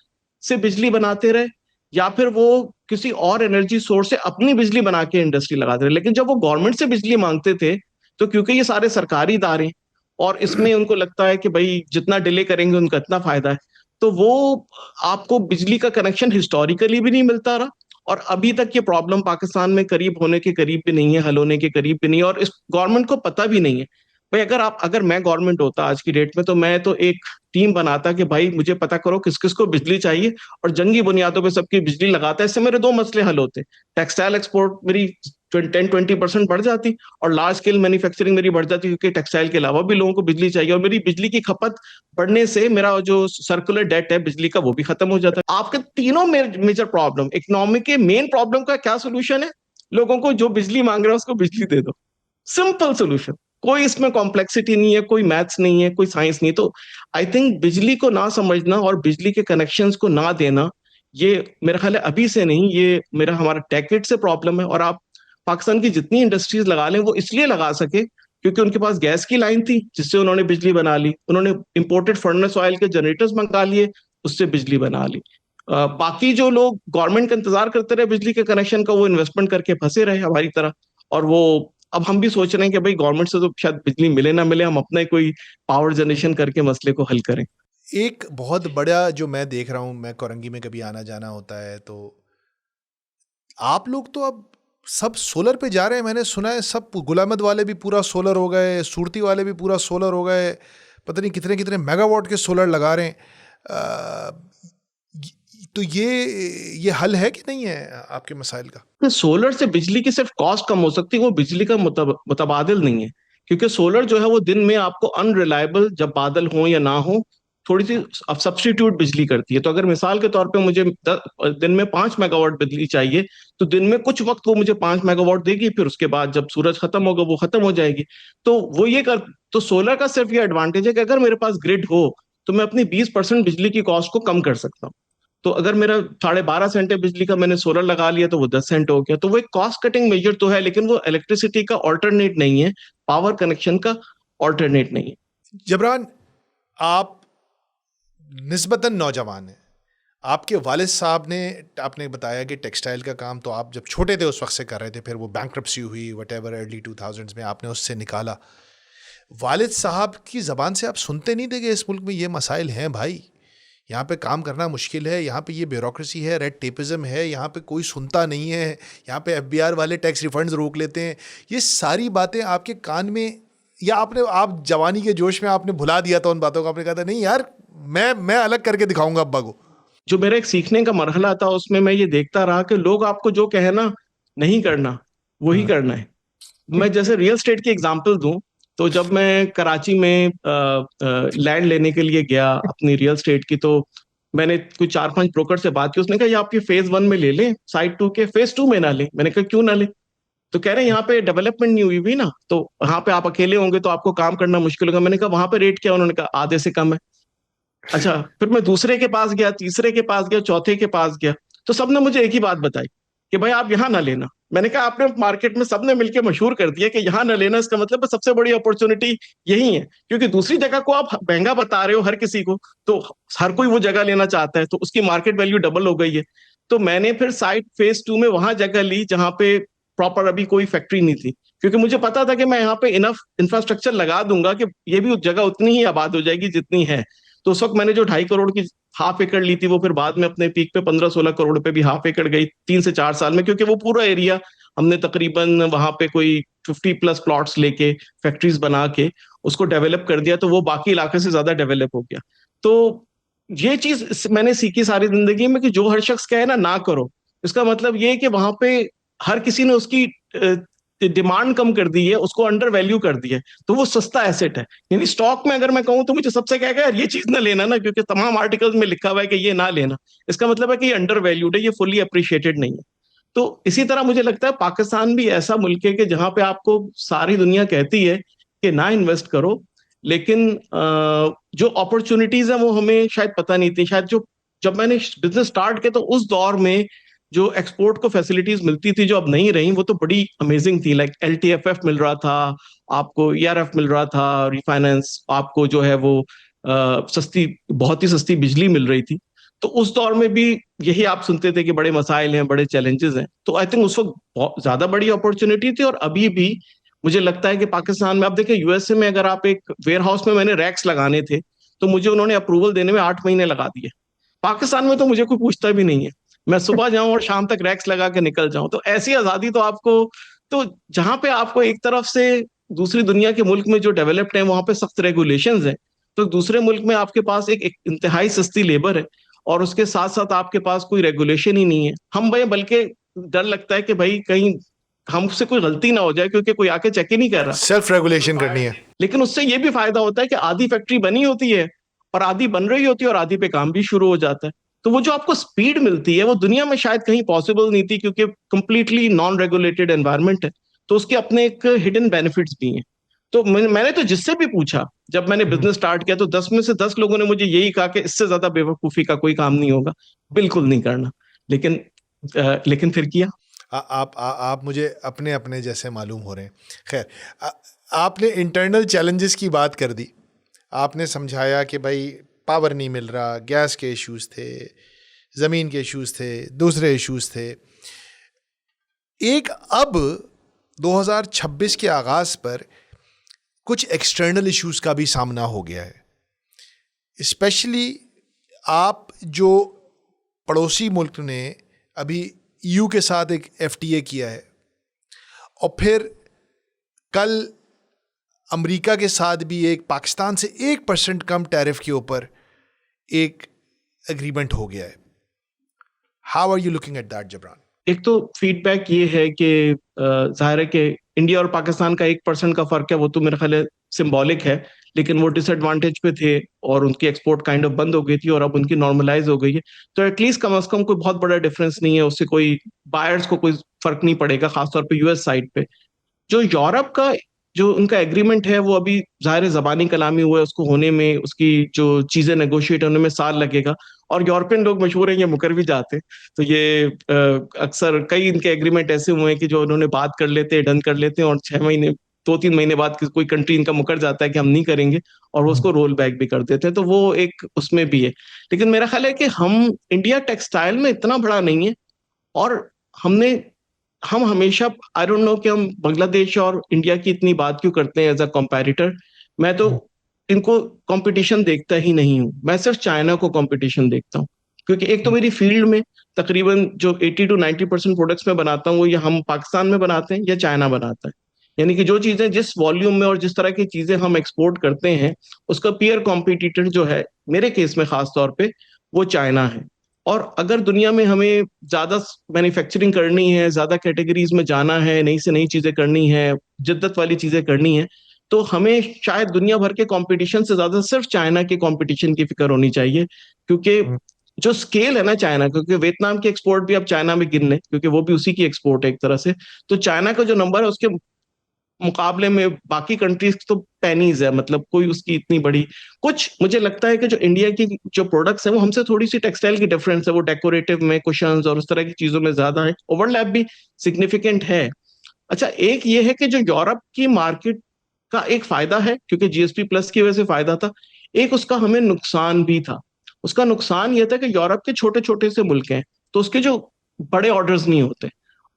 S3: से बिजली बनाते रहे, या फिर वो किसी और एनर्जी सोर्स से अपनी बिजली बना के इंडस्ट्री लगाते रहे। लेकिन जब वो गवर्नमेंट से बिजली मांगते थे, तो क्योंकि ये सारे सरकारी इदारे हैं और इसमें उनको लगता है कि भाई जितना डिले करेंगे उनका इतना फायदा है, तो वो आपको बिजली का कनेक्शन हिस्टोरिकली भी नहीं मिलता रहा, और अभी तक ये प्रॉब्लम पाकिस्तान में करीब होने के करीब भी नहीं है, हल होने के करीब भी नहीं है, और इस गवर्नमेंट को पता भी नहीं है। भाई अगर मैं गवर्नमेंट होता आज की डेट में, तो मैं तो एक टीम बनाता कि भाई मुझे पता करो किस किस को बिजली चाहिए, और जंगी बुनियादों पे सबकी बिजली लगाता है। इससे मेरे दो मसले हल होते, टेक्सटाइल एक्सपोर्ट मेरी 10-20% बढ़ जाती, और लार्ज स्केल मैन्युफैक्चरिंग मेरी बढ़ जाती, क्योंकि टेक्सटाइल के अलावा भी लोगों को बिजली चाहिए, और मेरी बिजली की खपत बढ़ने से मेरा जो सर्कुलर डेट है बिजली का वो भी खत्म हो जाता है। आपके तीनों मेजर प्रॉब्लम, इकोनॉमिक के मेन प्रॉब्लम का क्या सोल्यूशन है? लोगों को जो बिजली मांग रहा है उसको बिजली दे दो, सिंपल सोल्यूशन। कोई इसमें कॉम्प्लेक्सिटी नहीं है, कोई मैथ्स नहीं है, कोई साइंस नहीं। तो आई थिंक बिजली को ना समझना और बिजली के कनेक्शंस को ना देना, ये मेरा ख्याल है अभी से नहीं, ये हमारा डेकेड से प्रॉब्लम है। और आप पाकिस्तान की जितनी इंडस्ट्रीज लगा लें, वो इसलिए लगा सके क्योंकि उनके पास गैस की लाइन थी जिससे उन्होंने बिजली बना ली, उन्होंने इंपोर्टेड फर्नेस ऑयल के जनरेटर्स मंगा लिए, उससे बिजली बना ली। बाकी जो लोग गवर्नमेंट का इंतजार करते रहे बिजली के कनेक्शन का, वो इन्वेस्टमेंट करके फंसे रहे हमारी तरह। और वो अब हम भी सोच रहे हैं कि भाई गवर्नमेंट से तो शायद बिजली मिले ना मिले, हम अपना ही कोई पावर जनरेशन करके मसले को हल करें।
S1: एक बहुत बड़ा जो मैं देख रहा हूँ, मैं कोरंगी में कभी आना जाना होता है, तो आप लोग तो अब सब सोलर पे जा रहे हैं। मैंने सुना है सब गुलामद वाले भी पूरा सोलर हो गए, सूरती वाले भी पूरा सोलर हो गए, पता नहीं कितने कितने मेगावाट के सोलर लगा रहे हैं। तो ये हल है कि नहीं है आपके मसाइल का?
S3: सोलर से बिजली की सिर्फ कॉस्ट कम हो सकती है, वो बिजली का मुतबादिल नहीं है। क्योंकि सोलर जो है वो दिन में आपको अनरिलायबल, जब बादल हो या ना हो, थोड़ी सी सब्स्टिट्यूट बिजली करती है। तो अगर मिसाल के तौर पे मुझे दिन में 5 मेगावाट बिजली चाहिए, तो दिन में कुछ वक्त वो मुझे 5 मेगावाट देगी, फिर उसके बाद जब सूरज खत्म होगा वो खत्म हो जाएगी। तो वो तो सोलर का सिर्फ ये एडवांटेज है कि अगर मेरे पास ग्रिड हो तो मैं अपनी 20% बिजली की कॉस्ट को कम कर सकता हूँ। तो अगर मेरा 12.5 सेंट है बिजली का, मैंने सोलर लगा लिया तो वो 10 सेंट हो गया। तो वो एक कॉस्ट कटिंग मेजर तो है, लेकिन वो इलेक्ट्रिसिटी का ऑल्टरनेट नहीं है, पावर कनेक्शन का ऑल्टरनेट नहीं है।
S1: जबरान, आप निस्बतन नौजवान हैं, आपके वालिद साहब ने, आपने बताया कि टेक्सटाइल का काम तो आप जब छोटे थे उस वक्त से कर रहे थे, फिर वो बैंक्रप्सी हुई वटेवर अर्ली 2000s में आपने उससे निकाला। वालिद साहब की ज़बान से आप सुनते नहीं थे कि इस मुल्क में ये मसाइल हैं भाई, यहाँ पे काम करना मुश्किल है, यहाँ पे ये ब्यूरोक्रेसी है, रेड टेपिज्म है, यहाँ पे कोई सुनता नहीं है, यहाँ पे एफबीआर वाले टैक्स रिफंड्स रोक लेते हैं, ये सारी बातें आपके कान में, या आप जवानी के जोश में आपने भुला दिया था उन बातों को, आपने कहा था नहीं यार मैं अलग करके दिखाऊंगा अब्बा को?
S3: जो मेरा एक सीखने का मरहला था उसमें मैं ये देखता रहा कि लोग आपको जो कहे ना नहीं करना, वही करना है। मैं जैसे रियल एस्टेट की एग्जांपल दूं, तो जब मैं कराची में लैंड लेने के लिए गया अपनी रियल एस्टेट की, तो मैंने कुछ 4-5 ब्रोकर से बात की। उसने कहा ये आपके फेज 1 में ले लें, साइड 2 के, फेज 2 में ना ले। मैंने कहा क्यों ना ले? तो कह रहे हैं यहाँ पे डेवलपमेंट नहीं हुई हुई ना, तो यहाँ पे आप अकेले होंगे तो आपको काम करना मुश्किल होगा। मैंने कहा वहां पे रेट क्या? उन्होंने कहा आधे से कम है। अच्छा, फिर मैं दूसरे के पास गया, तीसरे के पास गया, चौथे के पास गया, तो सबने मुझे एक ही बात बताई कि भाई आप यहाँ ना लेना। मैंने कहा आपने मार्केट में सबने मिलकर मशहूर कर दिया कि यहाँ ना लेना, इसका मतलब सबसे बड़ी अपॉर्चुनिटी यही है, क्योंकि दूसरी जगह को आप महंगा बता रहे हो हर किसी को, तो हर कोई वो जगह लेना चाहता है, तो उसकी मार्केट वैल्यू डबल हो गई है। तो मैंने फिर साइट फेज 2 में वहां जगह ली जहां पे प्रॉपर अभी कोई फैक्ट्री नहीं थी, क्योंकि मुझे पता था कि मैं यहाँ पे इनफ इंफ्रास्ट्रक्चर लगा दूंगा कि ये भी उस जगह उतनी ही आबाद हो जाएगी जितनी है। तो उस वक्त मैंने जो 2.5 करोड़ की हाफ एकड़ ली थी, वो फिर बाद में अपने पीक पे 15-16 करोड़ पे भी हाफ एकड़ गई 3 से 4 साल में, क्योंकि वो पूरा एरिया हमने तकरीबन वहां पे कोई 50+ प्लॉट्स लेके फैक्ट्रीज बना के उसको डेवलप कर दिया, तो वो बाकी इलाके से ज्यादा डेवलप हो गया। तो ये चीज मैंने सीखी सारी जिंदगी में कि जो हर शख्स कहे ना करो, इसका मतलब ये है कि वहां पे हर किसी ने उसकी डिमांड कम कर दी है, उसको अंडर वैल्यू कर दिया है, तो वो सस्ता एसेट है। यानी स्टॉक में अगर मैं कहूं तो मुझे सबसे कहेगा यार ये चीज ना लेना ना, क्योंकि तमाम आर्टिकल्स में लिखा हुआ है कि ये ना लेना, इसका मतलब है कि ये अंडर वैल्यूड है, ये फुल्ली अप्रिशिएटेड नहीं है। तो इसी तरह मुझे लगता है पाकिस्तान भी ऐसा मुल्क है कि जहां पे आपको सारी दुनिया कहती है कि ना इन्वेस्ट करो, लेकिन जो अपॉर्चुनिटीज है वो हमें शायद पता नहीं थी। शायद जो जब मैंने बिजनेस स्टार्ट किया तो उस दौर में जो एक्सपोर्ट को फैसिलिटीज मिलती थी जो अब नहीं रही, वो तो बड़ी अमेजिंग थी। लाइक LTFF मिल रहा था आपको, ERF मिल रहा था, रिफाइनेंस, आपको जो है वो सस्ती, बहुत ही सस्ती बिजली मिल रही थी। तो उस दौर में भी यही आप सुनते थे कि बड़े मसाइल हैं, बड़े चैलेंजेस हैं। तो आई थिंक उस वक्त बहुत ज्यादा बड़ी अपॉर्चुनिटी थी, और अभी भी मुझे लगता है कि पाकिस्तान में, आप देखिए यूएसए में अगर आप एक वेयर हाउस में मैंने रैक्स लगाने थे तो मुझे उन्होंने अप्रूवल देने में 8 महीने लगा दिए। पाकिस्तान में तो मुझे कोई पूछता भी नहीं है, मैं सुबह जाऊं और शाम तक रैक्स लगा के निकल जाऊं। तो ऐसी आजादी तो आपको, तो जहां पे आपको एक तरफ से दूसरी दुनिया के मुल्क में जो डेवलप्ड है वहां पे सख्त रेगुलेशंस हैं, तो दूसरे मुल्क में आपके पास एक इंतहाई सस्ती लेबर है, और उसके साथ साथ आपके पास कोई रेगुलेशन ही नहीं है। हम भाई बल्कि डर लगता है कि भाई कहीं हमसे कोई गलती ना हो जाए, क्योंकि कोई आके चेक ही नहीं कर रहा।
S1: सेल्फ रेगुलेशन करनी है।
S3: लेकिन उससे ये भी फायदा होता है कि आधी फैक्ट्री बनी होती है और आधी बन रही होती है और आधी पे काम भी शुरू हो जाता है। तो वो जो आपको स्पीड मिलती है वो दुनिया में शायद कहीं पॉसिबल नहीं थी, क्योंकि कंप्लीटली नॉन रेगुलेटेड एनवायरनमेंट है। तो उसके अपने एक हिडन बेनिफिट्स भी हैं। तो मैंने तो जिससे भी पूछा जब मैंने बिजनेस स्टार्ट किया, तो 10 में से 10 लोगों ने मुझे यही कहा कि इससे ज्यादा बेवकूफी का कोई काम नहीं होगा, बिल्कुल नहीं करना। लेकिन फिर किया।
S1: आप मुझे अपने अपने जैसे मालूम हो रहे हैं। खैर, आपने इंटरनल चैलेंजेस की बात कर दी, आपने समझाया कि भाई पावर नहीं मिल रहा, गैस के इश्यूज थे, ज़मीन के इश्यूज थे, दूसरे इश्यूज थे। एक अब 2026 के आगाज़ पर कुछ एक्सटर्नल इश्यूज का भी सामना हो गया है। स्पेशली आप जो पड़ोसी मुल्क ने अभी EU के साथ एक FTA किया है, और फिर कल अमेरिका के साथ भी एक पाकिस्तान से 1% कम टैरिफ के ऊपर एक एग्रीमेंट हो गया है। How are you looking at that Jibran?
S3: एक तो फीडबैक ये है कि जाहिर है कि इंडिया और पाकिस्तान का 1% का फर्क है, वो तो मेरा ख्याल है सिंबॉलिक है, लेकिन वो डिसएडवांटेज पे थे और उनकी एक्सपोर्ट काइंड ऑफ बंद हो गई थी और अब उनकी नॉर्मलाइज हो गई है। तो एटलीस्ट कम से कम कोई बहुत बड़ा डिफरेंस नहीं है, उससे कोई बायर्स को कोई फर्क नहीं पड़ेगा, खासतौर पर US साइड पे। जो यूरोप का जो उनका एग्रीमेंट है वो अभी जाहिर जबानी कलामी हुआ है, उसको होने में, उसकी जो चीजें नेगोशिएट होने में साल लगेगा। और यूरोपियन लोग मशहूर हैं, ये मुकर भी जाते। तो ये अक्सर कई इनके एग्रीमेंट ऐसे हुए हैं कि जो उन्होंने बात कर लेते हैं, डन कर लेते हैं, और 6 महीने 2-3 महीने बाद कोई कंट्री इनका मुकर जाता है कि हम नहीं करेंगे, और वो उसको रोल बैक भी कर देते हैं, तो वो एक उसमें भी है। लेकिन मेरा ख्याल है कि हम इंडिया टेक्सटाइल में इतना बड़ा नहीं है, और हमने हम हमेशा, आई डोंट नो कि हम बांग्लादेश और इंडिया की इतनी बात क्यों करते हैं एज अ कंपैरेटर। मैं तो इनको कंपटीशन देखता ही नहीं हूं, मैं सिर्फ चाइना को कंपटीशन देखता हूं, क्योंकि एक तो मेरी फील्ड में तकरीबन जो 80 to 90% प्रोडक्ट्स में बनाता हूँ वो या हम पाकिस्तान में बनाते हैं या चाइना बनाता है। यानी कि जो चीजें जिस वॉल्यूम में और जिस तरह की चीजें हम एक्सपोर्ट करते हैं, उसका पीयर कॉम्पिटिटर जो है मेरे केस में खास तौर पे वो चाइना है। और अगर दुनिया में हमें ज्यादा मैन्युफैक्चरिंग करनी है, ज्यादा कैटेगरीज में जाना है, नई से नई चीजें करनी है, जिद्दत वाली चीजें करनी है, तो हमें शायद दुनिया भर के कंपटीशन से ज्यादा सिर्फ चाइना के कंपटीशन की फिक्र होनी चाहिए। क्योंकि जो स्केल है ना चाइना, क्योंकि वियतनाम की एक्सपोर्ट भी अब चाइना में गिन लें, क्योंकि वो भी उसी की एक्सपोर्ट है एक तरह से, तो चाइना का जो नंबर है उसके मुकाबले में बाकी कंट्रीज तो पेनीज है, मतलब कोई उसकी इतनी बड़ी, कुछ मुझे लगता है कि जो इंडिया की जो प्रोडक्ट्स है वो हमसे थोड़ी सी टेक्सटाइल की डिफरेंस है, वो डेकोरेटिव में कुशन्स और उस तरह की चीजों में ज्यादा है, ओवरलैप भी सिग्निफिकेंट है। अच्छा, एक ये है कि जो यूरोप की मार्केट का एक फायदा है, क्योंकि जीएसपी प्लस की वजह से फायदा था, एक उसका हमें नुकसान भी था। उसका नुकसान यह था कि यूरोप के छोटे छोटे से मुल्क हैं, तो उसके जो बड़े ऑर्डर्स नहीं होते,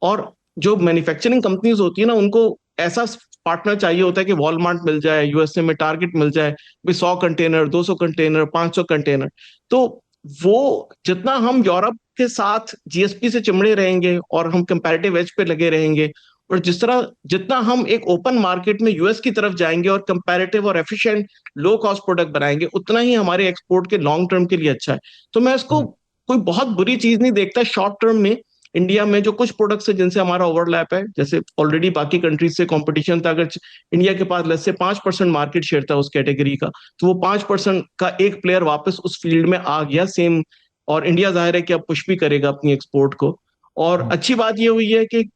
S3: और जो मैन्युफैक्चरिंग कंपनीज होती है ना, उनको ऐसा पार्टनर चाहिए होता है कि वॉलमार्ट मिल जाए, यूएसए में टारगेट मिल जाए, भी 100 कंटेनर, 200 कंटेनर, 500 कंटेनर। तो वो जितना हम यूरोप के साथ जीएसपी से चिमड़े रहेंगे और हम कंपैरेटिव एज पे लगे रहेंगे, और जिस तरह जितना हम एक ओपन मार्केट में यूएस की तरफ जाएंगे और कंपैरेटिव और एफिशिएंट लो कॉस्ट प्रोडक्ट बनाएंगे, उतना ही हमारे एक्सपोर्ट के लॉन्ग टर्म के लिए अच्छा है। तो मैं इसको कोई बहुत बुरी चीज नहीं देखता शॉर्ट टर्म में। इंडिया में जो कुछ प्रोडक्ट्स है जिनसे हमारा ओवरलैप है, जैसे ऑलरेडी बाकी कंट्रीज से कंपटीशन था, अगर इंडिया के पास लेट्स से 5% मार्केट शेयर था उस कैटेगरी का, तो वो 5% का एक प्लेयर वापस उस फील्ड में आ गया सेम, और इंडिया जाहिर है कि अब पुश भी करेगा अपनी एक्सपोर्ट को। और अच्छी बात ये हुई है कि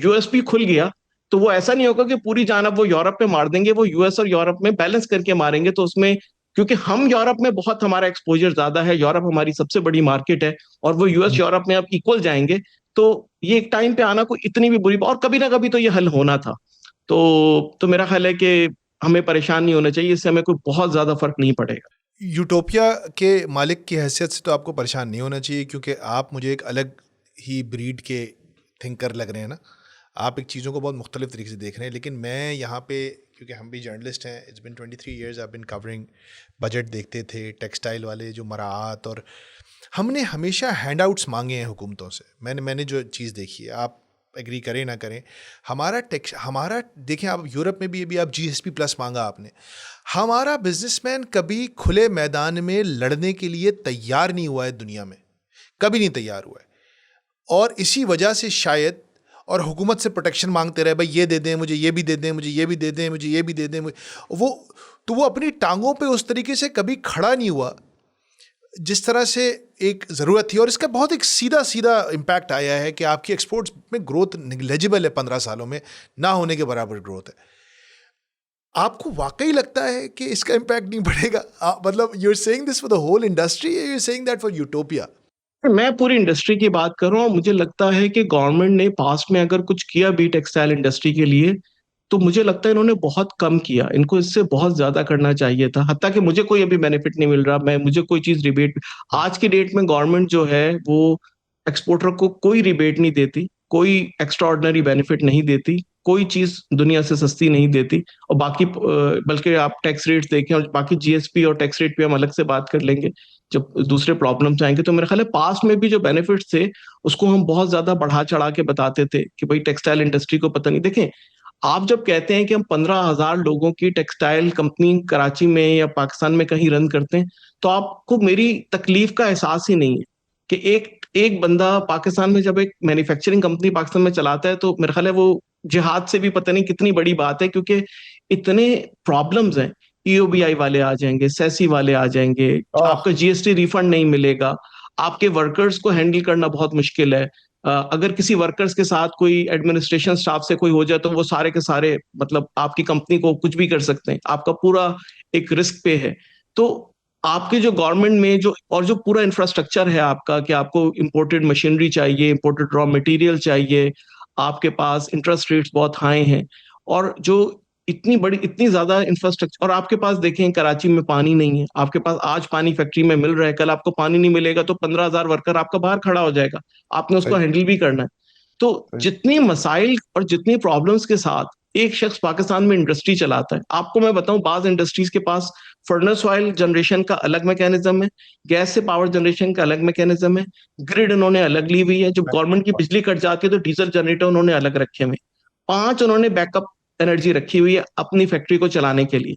S3: यूएसपी खुल गया, तो वो ऐसा नहीं होगा कि पूरी जान अब वो यूरोप पे मार देंगे, वो यूएस और यूरोप में बैलेंस करके मारेंगे। तो उसमें, क्योंकि हम यूरोप में बहुत हमारा एक्सपोजर ज्यादा है, यूरोप हमारी सबसे बड़ी मार्केट है, और वो यूएस यूरोप में अब इक्वल जाएंगे, तो ये एक टाइम पे आना कोई इतनी भी बुरी, और कभी ना कभी तो ये हल होना था। तो मेरा ख्याल है कि हमें परेशान नहीं होना चाहिए, इससे हमें कोई बहुत ज्यादा फर्क नहीं पड़ेगा।
S1: यूटोपिया के मालिक की हैसियत से तो आपको परेशान नहीं होना चाहिए, क्योंकि आप मुझे एक अलग ही ब्रीड के थिंकर लग रहे हैं ना, आप एक चीज़ों को बहुत मुख्तलिफ तरीके से देख रहे हैं। लेकिन मैं यहाँ पे, क्योंकि हम भी जर्नलिस्ट हैं, it's been 23 years I been covering, budget देखते थे, टेक्सटाइल वाले जो मराआत, और हमने हमेशा हैंडआउट्स मांगे हैं हुकूमतों से। मैंने जो चीज़ देखी है, आप एग्री करें ना करें, हमारा देखें, आप यूरोप में भी अभी आप जीएसपी प्लस मांगा आपने, हमारा बिजनेसमैन कभी खुले मैदान में लड़ने के लिए तैयार नहीं हुआ है दुनिया में, कभी नहीं तैयार हुआ है। और इसी वजह से शायद, और हुकूमत से प्रोटेक्शन मांगते रहे, भाई ये दे दें मुझे, ये भी दे दें मुझे, ये भी दे दें मुझे, ये भी दे दें मुझे, वो अपनी टांगों पे उस तरीके से कभी खड़ा नहीं हुआ जिस तरह से एक ज़रूरत थी। और इसका बहुत एक सीधा इम्पैक्ट आया है कि आपकी एक्सपोर्ट्स में ग्रोथ नेग्लिजिबल है, 15 सालों में ना होने के बराबर ग्रोथ है। आपको वाकई लगता है कि इसका इम्पैक्ट नहीं बढ़ेगा? मतलब you are saying this for the whole industry, you are saying that for utopia?
S3: मैं पूरी इंडस्ट्री की बात कर रहा हूँ। मुझे लगता है कि गवर्नमेंट ने पास्ट में अगर कुछ किया भी टेक्सटाइल इंडस्ट्री के लिए, तो मुझे लगता है इन्होंने बहुत कम किया, इनको इससे बहुत ज्यादा करना चाहिए था। हत्ता कि मुझे कोई अभी बेनिफिट नहीं मिल रहा, मुझे कोई चीज रिबेट, आज की डेट में गवर्नमेंट जो है वो एक्सपोर्टर को कोई रिबेट नहीं देती, कोई एक्स्ट्रा ऑर्डिनरी बेनिफिट नहीं देती, कोई चीज दुनिया से सस्ती नहीं देती। और बाकी बल्कि आप टैक्स रेट देखें, और बाकी जीएसपी और टैक्स रेट पे हम अलग से बात कर लेंगे जब दूसरे प्रॉब्लम्स आएंगे। तो मेरा ख्याल है पास्ट में भी जो बेनिफिट्स थे उसको हम बहुत ज्यादा बढ़ा चढ़ा के बताते थे कि भाई टेक्सटाइल इंडस्ट्री को पता नहीं। देखें, आप जब कहते हैं कि हम 15,000 लोगों की टेक्सटाइल कंपनी कराची में या पाकिस्तान में कहीं रन करते हैं, तो आपको मेरी तकलीफ का एहसास ही नहीं है कि एक बंदा पाकिस्तान में जब एक मैन्युफैक्चरिंग कंपनी पाकिस्तान में चलाता है, तो मेरा ख्याल है वो जिहाद से भी पता नहीं कितनी बड़ी बात है, क्योंकि इतने प्रॉब्लम्स हैं। ईओबीआई वाले आ जाएंगे, सेसी वाले आ जाएंगे, आपका जीएसटी रिफंड नहीं मिलेगा, आपके वर्कर्स को हैंडल करना बहुत मुश्किल है। अगर किसी वर्कर्स के साथ कोई एडमिनिस्ट्रेशन स्टाफ से कोई हो जाए, तो वो सारे के सारे मतलब आपकी कंपनी को कुछ भी कर सकते हैं, आपका पूरा एक रिस्क पे है। तो आपके जो गवर्नमेंट में जो पूरा इंफ्रास्ट्रक्चर है आपका, कि आपको इंपोर्टेड मशीनरी चाहिए, इंपोर्टेड रॉ मटेरियल चाहिए, आपके पास इंटरेस्ट रेट्स बहुत हाई हैं, और जो इतनी ज्यादा इंफ्रास्ट्रक्चर, और आपके पास देखें कराची में पानी नहीं है, आपके पास आज पानी फैक्ट्री में मिल रहा है, कल आपको पानी नहीं मिलेगा तो 15,000 वर्कर आपका बाहर खड़ा हो जाएगा, आपने उसको
S1: सही
S3: हैंडल भी करना है। तो
S1: सही।
S3: जितनी मसाइल और जितनी प्रॉब्लम्स के साथ एक शख्स पाकिस्तान में इंडस्ट्री चलाता है, आपको मैं बताऊं, बाज इंडस्ट्रीज के पास फर्नेस ऑयल जनरेशन का अलग मैकेनिज्म है, गैस से पावर जनरेशन का अलग मैकेनिज्म है, ग्रिड उन्होंने अलग ली हुई है, जब गवर्नमेंट की बिजली कट जाती है तो डीजल जनरेटर उन्होंने अलग रखे हुए, 5 उन्होंने बैकअप एनर्जी रखी हुई है अपनी फैक्ट्री को चलाने के लिए।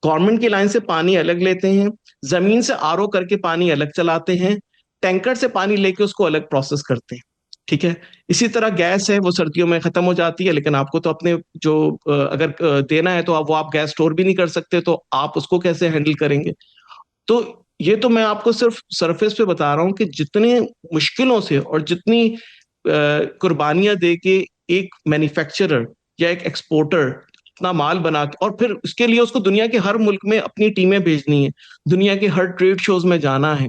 S3: गवर्नमेंट की लाइन से पानी अलग लेते हैं, जमीन से आरओ करके पानी अलग चलाते हैं, टैंकर से पानी लेके उसको अलग प्रोसेस करते हैं। ठीक है, इसी तरह गैस है, वो सर्दियों में खत्म हो जाती है, लेकिन आपको तो अपने जो अगर देना है तो आप गैस स्टोर भी नहीं कर सकते, तो आप उसको कैसे हैंडल करेंगे? तो ये तो मैं आपको सिर्फ सरफेस पे बता रहा हूँ कि जितने मुश्किलों से और जितनी कुर्बानियां दे के एक मैन्युफैक्चरर या एक एक्सपोर्टर अपना माल बना के, और फिर उसके लिए उसको दुनिया के हर मुल्क में अपनी टीमें भेजनी है, दुनिया के हर ट्रेड शोज में जाना है,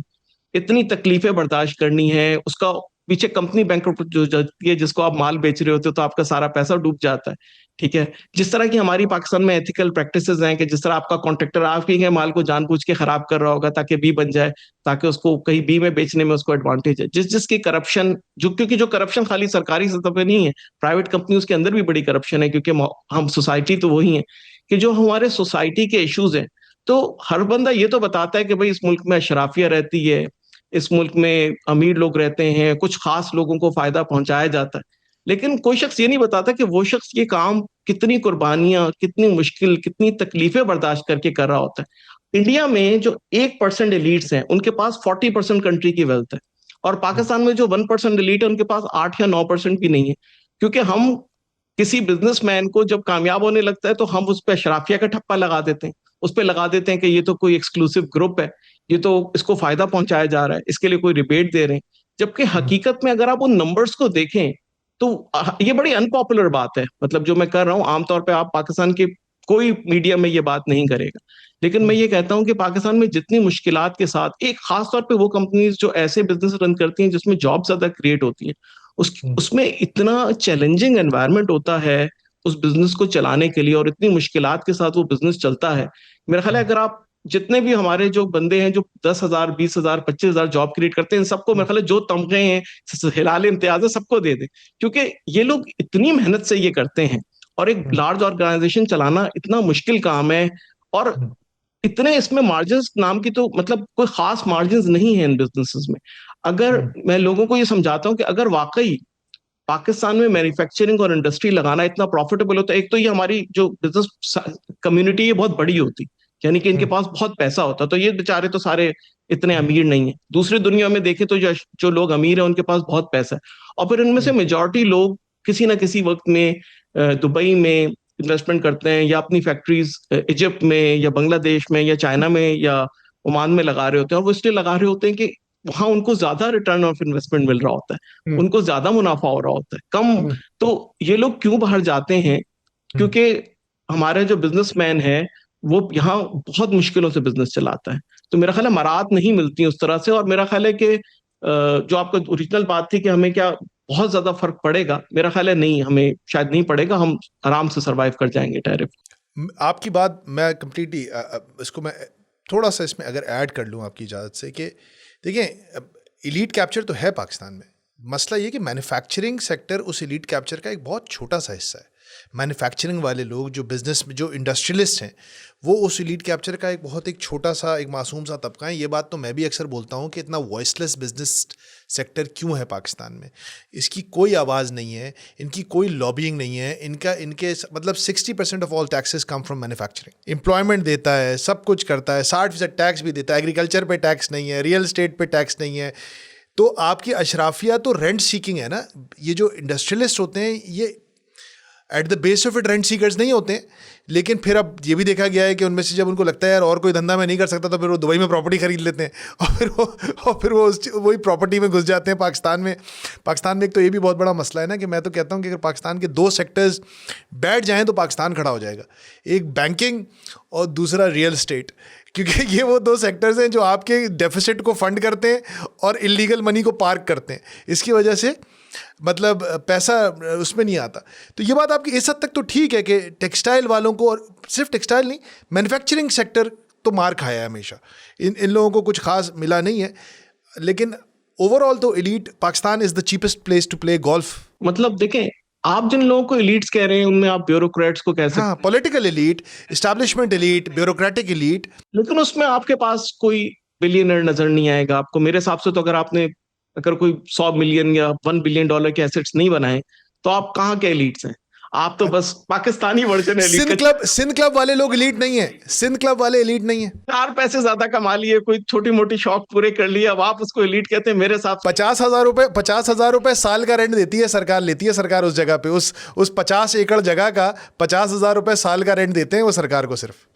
S3: इतनी तकलीफें बर्दाश्त करनी है, उसका पीछे कंपनी बैंकरप्ट जो जाती है, जिसको आप माल बेच रहे होते हो तो आपका सारा पैसा डूब जाता है। ठीक है, जिस तरह की हमारी पाकिस्तान में एथिकल प्रैक्टिसेस हैं कि जिस तरह आपका कॉन्ट्रैक्टर आपके ही माल को जानबूझ के खराब कर रहा होगा ताकि बी बन जाए, ताकि उसको कहीं बी में बेचने में उसको एडवांटेज है, जिसकी करप्शन, जो क्योंकि जो करप्शन खाली सरकारी सतह पे नहीं है, प्राइवेट कंपनीज के अंदर भी बड़ी करप्शन है, क्योंकि हम सोसाइटी तो वही है कि जो हमारे सोसाइटी के इश्यूज हैं, तो हर बंदा ये तो बताता है कि भाई इस मुल्क में अशराफिया रहती है, इस मुल्क में अमीर लोग रहते हैं, कुछ खास लोगों को फायदा पहुंचाया जाता है, लेकिन कोई शख्स ये नहीं बताता कि वो शख्स ये काम कितनी कुर्बानियां, कितनी मुश्किल, कितनी तकलीफें बर्दाश्त करके कर रहा होता है। इंडिया में जो 1% एलीट्स हैं उनके पास 40% कंट्री की वेल्थ है, और पाकिस्तान में जो 1% एलीट है उनके पास 8 या 9% भी नहीं है, क्योंकि हम किसी बिजनेसमैन को जब कामयाब होने लगता है तो हम उस पर अशराफिया का ठप्पा लगा देते हैं, उस पर लगा देते हैं कि ये तो कोई एक्सक्लूसिव ग्रुप है, ये तो इसको फायदा पहुंचाया जा रहा है, इसके लिए कोई रिबेट दे रहे हैं, जबकि हकीकत में अगर आप उन नंबर्स को देखें तो ये बड़ी अनपॉपुलर बात है, मतलब जो मैं कर रहा हूं, आमतौर पे आप पाकिस्तान के कोई मीडिया में ये बात नहीं करेगा, लेकिन मैं ये कहता हूं कि पाकिस्तान में जितनी मुश्किलात के साथ, एक खास तौर पे वो कंपनीज जो ऐसे बिजनेस रन करती हैं जिसमें जॉब ज्यादा क्रिएट होती हैं, उसमें इतना चैलेंजिंग एनवायरनमेंट होता है उस बिजनेस को चलाने के लिए, और इतनी मुश्किलात के साथ वो बिजनेस चलता है। मेरा ख्याल है अगर आप जितने भी हमारे जो बंदे हैं जो 10,000, 20,000, 25,000 जॉब क्रिएट करते हैं, इन सबको मेरे ख्याल है जो तमगे हैं, हिलाल इम्तियाज है, सबको दे दें, क्योंकि ये लोग इतनी मेहनत से ये करते हैं, और एक लार्ज ऑर्गेनाइजेशन चलाना इतना मुश्किल काम है, और इतने इसमें मार्जिन नाम की तो मतलब कोई खास मार्जिन नहीं है इन बिजनेसेस में। अगर मैं लोगों को ये समझाता हूँ कि अगर वाकई पाकिस्तान में मैन्युफैक्चरिंग और इंडस्ट्री लगाना इतना प्रॉफिटेबल होता है, एक तो ये हमारी जो बिजनेस कम्युनिटी है बहुत बड़ी होती, यानी कि इनके पास बहुत पैसा होता, तो ये बेचारे तो सारे इतने अमीर नहीं है। दूसरी दुनिया में देखें तो जो लोग अमीर हैं उनके पास बहुत पैसा है, और फिर इनमें से मेजॉरिटी लोग किसी ना किसी वक्त में दुबई में इन्वेस्टमेंट करते हैं, या अपनी फैक्ट्रीज इजिप्ट में या बांग्लादेश में या चाइना में या ओमान में लगा रहे होते हैं, और वो इसलिए लगा रहे होते हैं कि वहां उनको ज्यादा रिटर्न ऑफ इन्वेस्टमेंट मिल रहा होता है, उनको ज्यादा मुनाफा हो रहा होता है कम। तो ये लोग क्यों बाहर जाते हैं? क्योंकि हमारे जो बिजनेसमैन है वो यहाँ बहुत मुश्किलों से बिजनेस चलाता है, तो मेरा ख्याल है मराहत नहीं मिलती उस तरह से, और मेरा ख्याल है कि जो आपका ओरिजिनल बात थी कि हमें क्या बहुत ज्यादा फर्क पड़ेगा, मेरा ख्याल है नहीं, हमें शायद नहीं पड़ेगा, हम आराम से सरवाइव कर जाएंगे टैरिफ।
S1: आपकी बात मैं कंप्लीटली इसको मैं थोड़ा सा इसमें अगर ऐड कर लूँ आपकी इजाज़त से, कि देखिए एलीट कैप्चर तो है पाकिस्तान में, मसला ये कि मैन्युफैक्चरिंग सेक्टर उस एलीट कैप्चर का एक बहुत छोटा सा हिस्सा है। मैन्युफैक्चरिंग वाले लोग जो बिज़नेस में जो इंडस्ट्रियलिस्ट हैं वो उस एलीट कैप्चर का एक छोटा सा एक मासूम सा तबका है। ये बात तो मैं भी अक्सर बोलता हूँ कि इतना वॉइसलेस बिजनेस सेक्टर क्यों है पाकिस्तान में, इसकी कोई आवाज़ नहीं है, इनकी कोई लॉबिंग नहीं है, इनके मतलब 60% of all taxes come from manufacturing. Employment देता है, सब कुछ करता है, 60% टैक्स भी देता है, एग्रीकल्चर पे टैक्स नहीं है, रियल एस्टेट पे टैक्स नहीं है। तो आपकी अशराफिया तो रेंट सीकिंग है ना। ये जो इंडस्ट्रियलिस्ट होते हैं ये at the base of it rent seekers नहीं होते हैं, लेकिन फिर अब ये भी देखा गया है कि उनमें से जब उनको लगता है यार और कोई धंधा मैं नहीं कर सकता, तो फिर वो दुबई में प्रॉपर्टी खरीद लेते हैं, और फिर वो वही प्रॉपर्टी में घुस जाते हैं। पाकिस्तान में एक तो ये भी बहुत बड़ा मसला है ना कि मैं तो कहता हूँ कि अगर पाकिस्तान के 2 सेक्टर्स बैठ जाएँ तो पाकिस्तान खड़ा हो जाएगा, एक बैंकिंग और दूसरा रियल एस्टेट, क्योंकि ये वो दो सेक्टर्स हैं जो आपके डेफिसिट को फंड करते हैं और इलीगल मनी को पार्क करते हैं। इसकी वजह से मतलब पैसा उसमें नहीं आता। तो ये बात आपकी इस हद तक तो ठीक है कि टेक्सटाइल वालों को, और सिर्फ टेक्सटाइल नहीं, मैन्युफैक्चरिंग सेक्टर तो मार खाया है हमेशा, इन लोगों को कुछ खास मिला नहीं है। लेकिन ओवरऑल तो elite, Pakistan is the cheapest place to play golf.
S3: मतलब देखें, आप जिन लोगों को एलीट्स कह रहे हैं उनमें आप ब्यूरोक्रेट्स को कह सकते हैं।
S1: हाँ, political elite, establishment elite, bureaucratic elite.
S3: लेकिन उसमें आपके पास कोई बिलियनर नजर नहीं आएगा आपको। मेरे हिसाब से तो अगर कोई 100 मिलियन या $1 बिलियन के एसेट्स नहीं बनाए तो आप कहाँ के एलीट्स हैं? आप तो बस पाकिस्तानी वर्जन एलीट का।
S1: सिंध क्लब वाले लोग एलीट नहीं है, सिंध क्लब वाले एलीट नहीं है।
S3: 4 पैसे ज्यादा कमा लिए, कोई छोटी मोटी शौक पूरे कर लिए, अब आप उसको एलीट कहते हैं? मेरे साथ
S1: 50,000 रुपए साल का रेंट देती है सरकार, लेती है सरकार उस जगह पे, उस 50 एकड़ जगह का 50,000 रुपए साल का रेंट देते हैं वो सरकार को सिर्फ।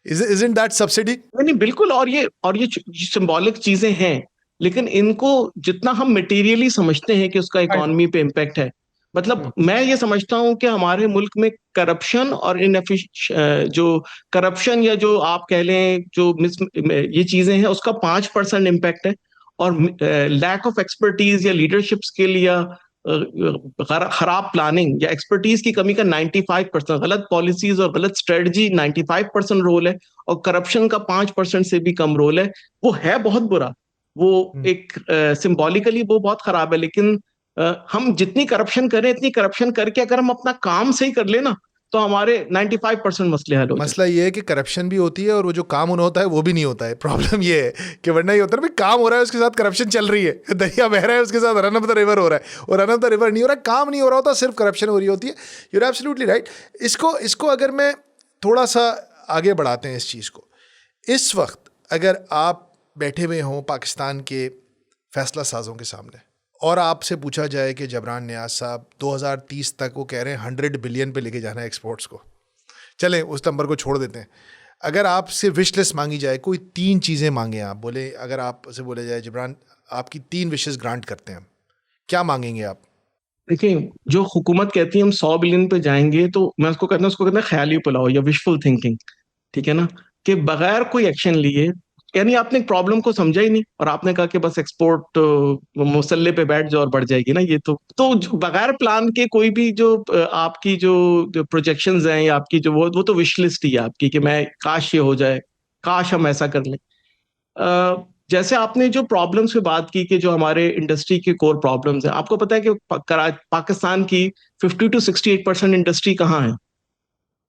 S1: Isn't that subsidy?
S3: नहीं, बिल्कुल। और ये सिंबॉलिक चीजें हैं, लेकिन इनको जितना हम मटेरियली समझते हैं कि उसका इकोनॉमी पे इम्पैक्ट है, मतलब मैं ये समझता हूं कि हमारे मुल्क में करप्शन और जो करप्शन या जो आप कह लें जो ये चीजें हैं उसका 5% इम्पैक्ट है, और लैक ऑफ एक्सपर्टीज या लीडरशिप स्किल या खराब प्लानिंग या एक्सपर्टीज की कमी का 95%, गलत पॉलिसीज और गलत स्ट्रेटजी 95% रोल है, और करप्शन का 5% से भी कम रोल है। वो है बहुत बुरा, वो एक सिंबॉलिकली वो बहुत खराब है, लेकिन हम जितनी करप्शन करें, इतनी करप्शन करके अगर हम अपना काम सही कर लेना तो हमारे 95% मसले हल हो जाए।
S1: मसला ये है कि करप्शन भी होती है और वो जो काम होना होता है वो भी नहीं होता है। प्रॉब्लम ये है कि वरना ये होता है ना, काम हो रहा है उसके साथ करप्शन चल रही है, दरिया बह रहा है उसके साथ रन ऑफ द रिवर हो रहा है, और रन ऑफ द रिवर नहीं हो रहा, काम नहीं हो रहा होता, सिर्फ करप्शन हो रही होती है। You are absolutely right. इसको अगर मैं थोड़ा सा आगे बढ़ाते हैं इस चीज़ को, इस वक्त अगर आप बैठे हुए हों पाकिस्तान के फैसला साजों के सामने और आपसे पूछा जाए कि जबरान नियाज़ साहब 2030 तक वो कह रहे हैं 100 बिलियन पे लेके जाना है एक्सपोर्ट्स को, चलें उस नंबर को छोड़ देते हैं, अगर आपसे विश लिस्ट मांगी जाए, कोई 3 चीज़ें मांगे, आप बोले, अगर आपसे बोले जाए जबरान आपकी 3 विशेस ग्रांट करते हैं हम, क्या मांगेंगे आप?
S3: देखिए, जो हुकूमत कहती है हम 100 बिलियन पे जाएंगे, तो मैं उसको कहता हूँ ख्याली पुलाव या विशफुल थिंकिंग, ठीक है ना, कि बगैर कोई एक्शन लिए, यानी आपने एक प्रॉब्लम को समझा ही नहीं और आपने कहा कि बस एक्सपोर्ट मुसल्ले पे बैठ जाओ और बढ़ जाएगी ना, ये तो बगैर प्लान के कोई भी जो आपकी जो प्रोजेक्शंस हैं या आपकी जो वो तो विश लिस्ट ही है आपकी कि मैं काश ये हो जाए, काश हम ऐसा कर लें। जैसे आपने जो प्रॉब्लम्स पे बात की कि जो हमारे इंडस्ट्री के कोर प्रॉब्लम्स हैं, आपको पता है कि पाकिस्तान की 50 to 68% इंडस्ट्री कहाँ है?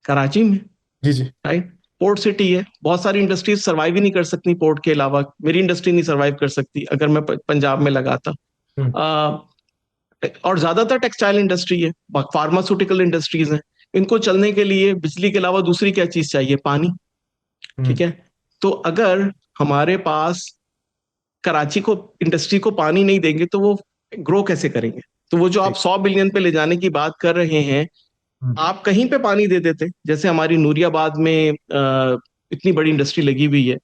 S3: कराची में।
S1: जी
S3: राइट, पोर्ट सिटी है, बहुत सारी इंडस्ट्रीज सर्वाइव ही नहीं कर सकती पोर्ट के अलावा। मेरी इंडस्ट्री नहीं सर्वाइव कर सकती अगर मैं पंजाब में लगाता। और ज्यादातर टेक्सटाइल इंडस्ट्री है, फार्मास्यूटिकल इंडस्ट्रीज हैं, इनको चलने के लिए बिजली के अलावा दूसरी क्या चीज चाहिए? पानी। ठीक है, तो अगर हमारे पास कराची को इंडस्ट्री को पानी नहीं देंगे तो वो ग्रो कैसे करेंगे? तो वो जो आप 100 बिलियन पे ले जाने की बात कर रहे हैं, आप कहीं पे पानी दे देते, जैसे हमारी नूरियाबाद में इतनी बड़ी इंडस्ट्री लगी हुई है,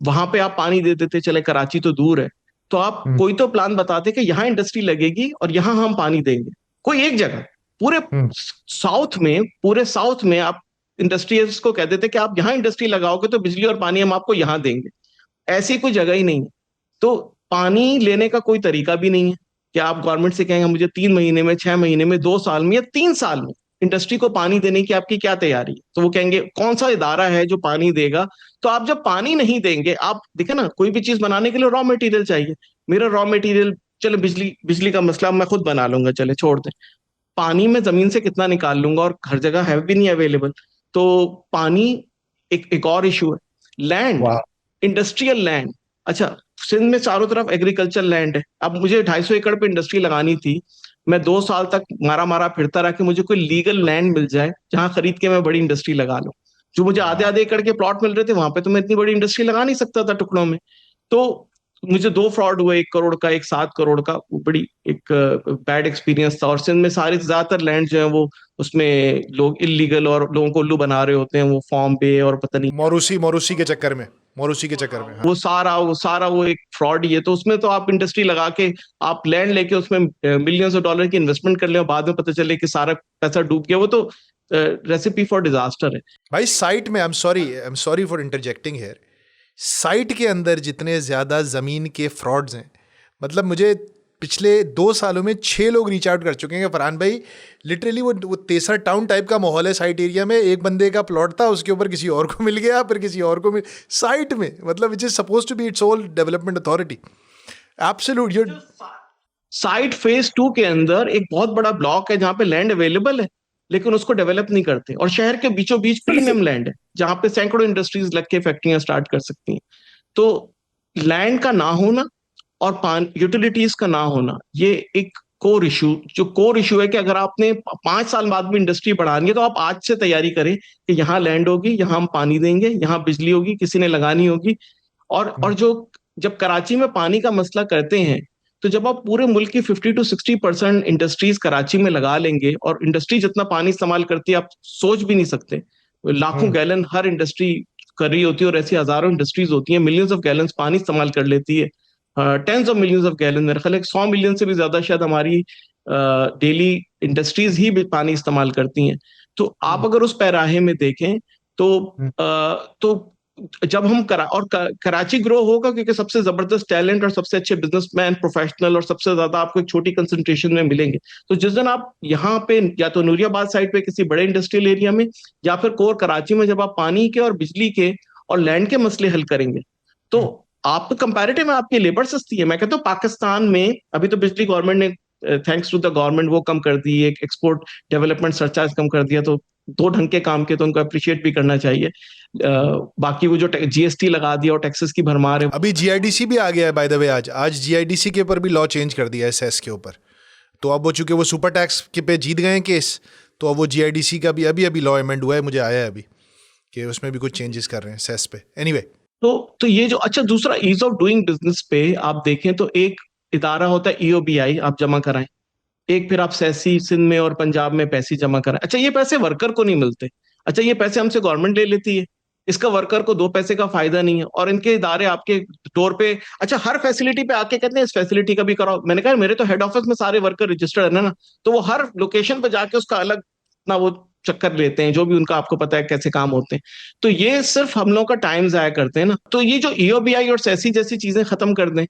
S3: वहां पे आप पानी दे देते, चले कराची तो दूर है, तो आप कोई तो प्लान बताते कि यहाँ इंडस्ट्री लगेगी और यहाँ हम पानी देंगे। कोई एक जगह पूरे साउथ में आप इंडस्ट्रीज को कह देते कि आप यहाँ इंडस्ट्री लगाओगे तो बिजली और पानी हम आपको यहाँ देंगे। ऐसी कोई जगह ही नहीं है। तो पानी लेने का कोई तरीका भी नहीं है कि आप गवर्नमेंट से कहेंगे मुझे 3 महीने में, 6 महीने में, 2 साल में या 3 साल में इंडस्ट्री को पानी देने की आपकी क्या तैयारी है? तो वो कहेंगे कौन सा इदारा है जो पानी देगा? तो आप जब पानी नहीं देंगे, आप देखे ना, कोई भी चीज बनाने के लिए रॉ मटेरियल चाहिए। मेरा रॉ मटेरियल, चलो बिजली का मसला मैं खुद बना लूंगा, चले छोड़ दें। पानी में जमीन से कितना निकाल लूंगा, और हर जगह है भी नहीं अवेलेबल। तो पानी एक और इशू है। Land, industrial land. अच्छा, सिंध में चारों तरफ एग्रीकल्चर लैंड है। अब मुझे 250 एकड़ पे इंडस्ट्री लगानी थी, मैं 2 साल तक मारा फिरता रहा कि मुझे कोई लीगल लैंड मिल जाए जहां खरीद के मैं बड़ी इंडस्ट्री लगा लूं। जो मुझे आधे एकड़ के प्लॉट मिल रहे थे, वहां पे तो मैं इतनी बड़ी इंडस्ट्री लगा नहीं सकता था टुकड़ों में। तो मुझे 2 फ्रॉड हुए, 1 करोड़ का, एक 7 करोड़ का। वो बड़ी एक बैड एक्सपीरियंस था। और सिंध में सारे ज्यादातर लैंड जो है वो, उसमें लोग इलीगल और लोगों को उल्लू बना रहे होते हैं, वो फॉर्म पे और पता नहीं
S1: मोरूसी के चक्कर में हाँ।
S3: वो सारा वो एक फ्रॉड ही है। तो उसमें तो आप इंडस्ट्री लगा के, आप लैंड लेके उसमें मिलियंस ऑफ डॉलर की इन्वेस्टमेंट कर ले और बाद में पता चले कि सारा पैसा डूब गया, वो तो रेसिपी फॉर डिजास्टर है
S1: भाई। साइट में, I am sorry for interjecting here, site के अंदर जितने ज़्यादा ज़मीन के फ्रॉड्स हैं, मतलब मुझे पिछले 2 सालों में 6 लोग रीच आउट कर चुके हैं कि फरहान भाई लिटरली वो तेसर टाउन टाइप का माहौल है साइट एरिया में, एक बंदे का प्लॉट था उसके ऊपर किसी और को मिल गया, फिर किसी और को मिल साइट में, मतलब which is suppose to be its own development authority. Absolute you
S3: site phase 2 के अंदर एक बहुत बड़ा ब्लॉक है जहां पे लैंड अवेलेबल है, लेकिन उसको डेवलप नहीं करते, और शहर के बीचों बीच प्रीमियम लैंड है जहां पे सैकड़ों इंडस्ट्रीज लग के फैक्ट्रियां स्टार्ट कर सकती हैं। तो लैंड का ना होना और यूटिलिटीज का ना होना, ये एक कोर इशू है कि अगर आपने 5 साल बाद भी इंडस्ट्री बढ़ानी है तो आप आज से तैयारी करें कि यहाँ लैंड होगी, यहाँ हम पानी देंगे, यहाँ बिजली होगी, किसी ने लगानी होगी। और जो जब कराची में पानी का मसला करते हैं, तो जब आप पूरे मुल्क की 50 to 60% इंडस्ट्रीज कराची में लगा लेंगे, और इंडस्ट्री जितना पानी इस्तेमाल करती है आप सोच भी नहीं सकते, लाखों गैलन हर इंडस्ट्री कर रही होती है, और ऐसी हजारों इंडस्ट्रीज होती हैं, मिलियंस ऑफ गैलन पानी इस्तेमाल कर लेती है, tens of millions of gallons, मेरे ख्याल 100 मिलियन से भी ज्यादा शायद हमारी डेली इंडस्ट्रीज ही भी पानी इस्तेमाल करती हैं। तो आप अगर उस पैराहे में देखें तो जब हम कराची ग्रो होगा क्योंकि सबसे जबरदस्त टैलेंट और सबसे अच्छे बिजनेसमैन, प्रोफेशनल, और सबसे ज्यादा आपको एक छोटी कंसंट्रेशन में मिलेंगे। तो जिस दिन आप यहाँ पे या तो नूरियाबाद साइड पे किसी बड़े इंडस्ट्रियल एरिया में, या फिर कोर कराची में, जब आप पानी के और बिजली के और लैंड के मसले हल करेंगे, तो आप कंपैरेटिव में आपकी लेबर सस्ती है। मैं कहता हूँ पाकिस्तान में अभी तो बिजली गवर्नमेंट ने थैंक्स टू द गवर्नमेंट वो कम कर दी, एक एक्सपोर्ट डेवलपमेंट सरचार्ज कम कर दिया, तो दो ढंग के काम के तो उनको अप्रिशिएट भी करना चाहिए। बाकी वो जो जीएसटी लगा दिया और टैक्सेस की भरमार है।
S1: अभी जीआईडीसी भी आ गया है बाय द वे, आज जीआईडीसी के ऊपर भी लॉ चेंज कर दिया है सेस के ऊपर। तो अब वो चूंकि वो सुपर टैक्स के पे जीत गए हैं केस, तो अब वो जीआईडीसी का भी अभी लॉ अमेंड हुआ है, मुझे आया है अभी कि उसमें भी कुछ चेंजेस कर रहे हैं सेस पे। एनीवे
S3: तो ये जो अच्छा दूसरा ईज ऑफ डूइंग बिजनेस पे आप देखें तो एक इदारा होता है ईओबीआई, आप जमा कराएं, एक फिर आप सैसी सिंध में और पंजाब में पैसे जमा कराएं। अच्छा ये पैसे वर्कर को नहीं मिलते, अच्छा ये पैसे हमसे गवर्नमेंट ले लेती है, इसका वर्कर को 2 पैसे का फायदा नहीं है, और इनके इदारे आपके डोर पे अच्छा हर फैसिलिटी पे आके कहते हैं इस फैसिलिटी का भी कराओ। मैंने कहा मेरे तो हेड ऑफिस में सारे वर्कर रजिस्टर्ड है ना, तो वो हर लोकेशन पे जाके उसका अलग ना वो चक्कर लेते हैं, जो भी उनका आपको पता है कैसे काम होते हैं। तो ये सिर्फ हम लोग का टाइम जाया करते हैं ना। तो ये जो ईओबीआई और सैसी जैसी चीजें खत्म कर दें,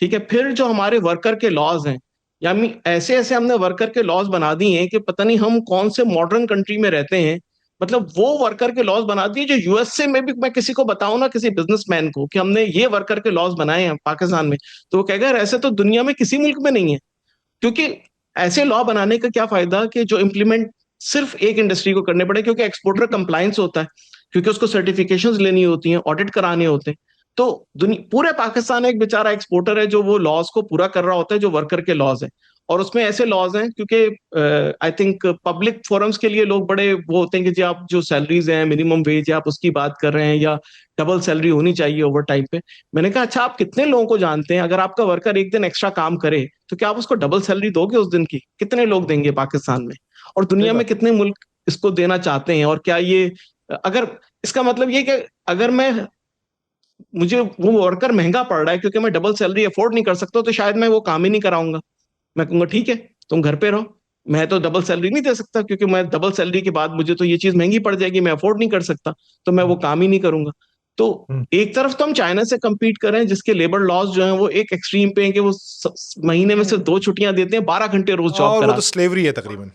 S3: ठीक है, फिर जो हमारे वर्कर के लॉज हैं, यानी ऐसे ऐसे हमने वर्कर के लॉज बना दिए हैं कि पता नहीं हम कौन से मॉडर्न कंट्री में रहते हैं। मतलब वो वर्कर के लॉज बना दिए जो यूएसए में भी मैं किसी को बताऊं ना, किसी बिजनेसमैन को, कि हमने ये वर्कर के लॉज बनाए हैं पाकिस्तान में, तो वो कहेगा यार ऐसे तो दुनिया में किसी मुल्क में नहीं है। क्योंकि ऐसे लॉ बनाने का क्या फायदा कि जो इम्प्लीमेंट सिर्फ एक इंडस्ट्री को करने पड़े, क्योंकि एक्सपोर्टर कंप्लायंस होता है, क्योंकि उसको सर्टिफिकेशंस लेनी होती हैं, ऑडिट कराने होते हैं। तो पूरे पाकिस्तान एक बेचारा एक्सपोर्टर है जो वो लॉज को पूरा कर रहा होता है, जो वर्कर के लॉज है। और उसमें ऐसे लॉज हैं क्योंकि आई थिंक पब्लिक फोरम्स के लिए लोग बड़े वो होते हैं कि जी आप जो सैलरीज हैं, मिनिमम वेज है, आप उसकी बात कर रहे हैं, या डबल सैलरी होनी चाहिए ओवर टाइम पे। मैंने कहा अच्छा आप कितने लोगों को जानते हैं, अगर आपका वर्कर एक दिन एक्स्ट्रा काम करे तो क्या आप उसको डबल सैलरी दोगे उस दिन की? कितने लोग देंगे पाकिस्तान में, और दुनिया में कितने मुल्क इसको देना चाहते हैं? और क्या ये अगर इसका मतलब ये कि अगर मुझे वो वर्कर महंगा पड़ रहा है क्योंकि मैं डबल सैलरी अफोर्ड नहीं कर सकता, तो शायद मैं वो काम ही नहीं कराऊंगा। मैं कहूंगा ठीक है तुम घर पे रहो, मैं तो डबल सैलरी नहीं दे सकता, क्योंकि मैं डबल सैलरी के बाद मुझे तो ये चीज महंगी पड़ जाएगी, मैं अफोर्ड नहीं कर सकता, तो मैं वो काम ही नहीं करूंगा। तो एक तरफ तो हम चाइना से compete कर रहे हैं जिसके लेबर लॉज जो हैं वो एक एक्सट्रीम पे हैं कि वो महीने में से 2 छुट्टियां देते हैं, 12 घंटे रोज जॉब
S1: और वो
S3: करा।
S1: तो स्लेवरी है तकरीबन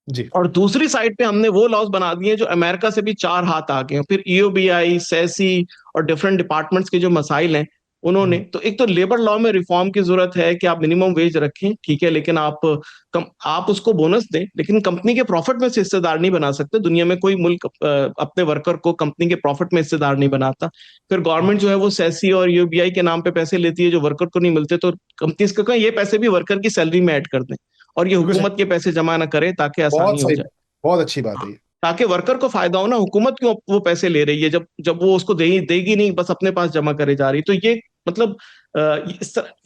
S1: जी।
S3: और दूसरी साइड पे हमने वो लॉज बना दिए जो अमेरिका से भी 4 हाथ आगे हैं। फिर ईओबीआई, सैसी और डिफरेंट डिपार्टमेंट्स के जो मसाइल हैं उन्होंने, तो एक तो लेबर लॉ में रिफॉर्म की जरूरत है कि आप मिनिमम वेज रखें, ठीक है, लेकिन आप उसको बोनस दें, लेकिन कंपनी के प्रॉफिट में से हिस्सेदार नहीं बना सकते। दुनिया में कोई मुल्क अपने वर्कर को कंपनी के प्रॉफिट में हिस्सेदार नहीं बनाता। फिर गवर्नमेंट जो है वो सैसी और यूबीआई के नाम पे पैसे लेती है जो वर्कर को नहीं मिलते, तो कंपनीज को कहें ये पैसे भी वर्कर की सैलरी में ऐड कर दें, और ये हुकूमत के पैसे जमा ना करे, ताकि आसानी हो जाए,
S1: बहुत अच्छी बात है।
S3: ताकि वर्कर को फायदा हो ना। हुकूमत क्यों वो पैसे ले रही है जब जब वो उसको देगी नहीं, बस अपने पास जमा करे जा रही। तो ये मतलब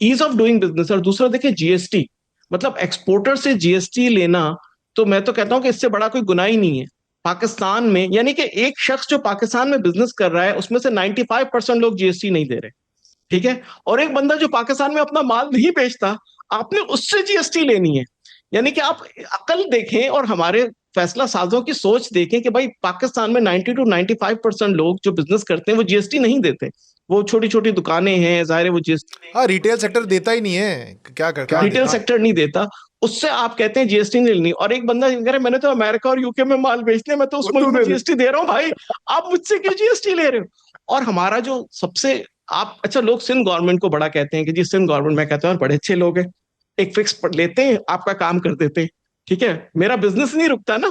S3: ईज ऑफ डूइंग बिजनेस। और दूसरा देखिए जीएसटी, मतलब एक्सपोर्टर से जीएसटी लेना, तो मैं तो कहता हूं कि इससे बड़ा कोई गुनाह ही नहीं है पाकिस्तान में। यानी कि एक शख्स जो पाकिस्तान में बिजनेस कर रहा है उसमें से 95% लोग जीएसटी नहीं दे रहे, ठीक है, और एक बंदा जो पाकिस्तान में अपना माल नहीं बेचता, आपने उससे जीएसटी लेनी है। यानी कि आप अकल देखें और हमारे फैसला साजों की सोच देखें कि भाई पाकिस्तान में 90 to 95% लोग जो बिजनेस करते हैं वो जीएसटी नहीं देते। वो छोटी छोटी दुकानें हैं, जाहिर है वो जीएसटी,
S1: हाँ, रिटेल सेक्टर देता ही नहीं है, क्या करता है,
S3: रिटेल सेक्टर नहीं देता, उससे आप कहते हैं जीएसटी नहीं लेनी। और एक बंदा कह रहे मैंने तो अमेरिका और यूके में माल बेचने, मैं तो उस मुल्क में जीएसटी दे रहा हूँ, भाई आप मुझसे क्यों जीएसटी ले रहे हो? और हमारा जो सबसे, आप अच्छा, लोग सिंध गवर्नमेंट को बड़ा कहते हैं कि जी सिंध गवर्नमेंट, मैं कहता हूँ बड़े अच्छे लोग हैं, एक फिक्स लेते हैं, आपका काम कर देते हैं, ठीक है, मेरा बिजनेस नहीं रुकता ना,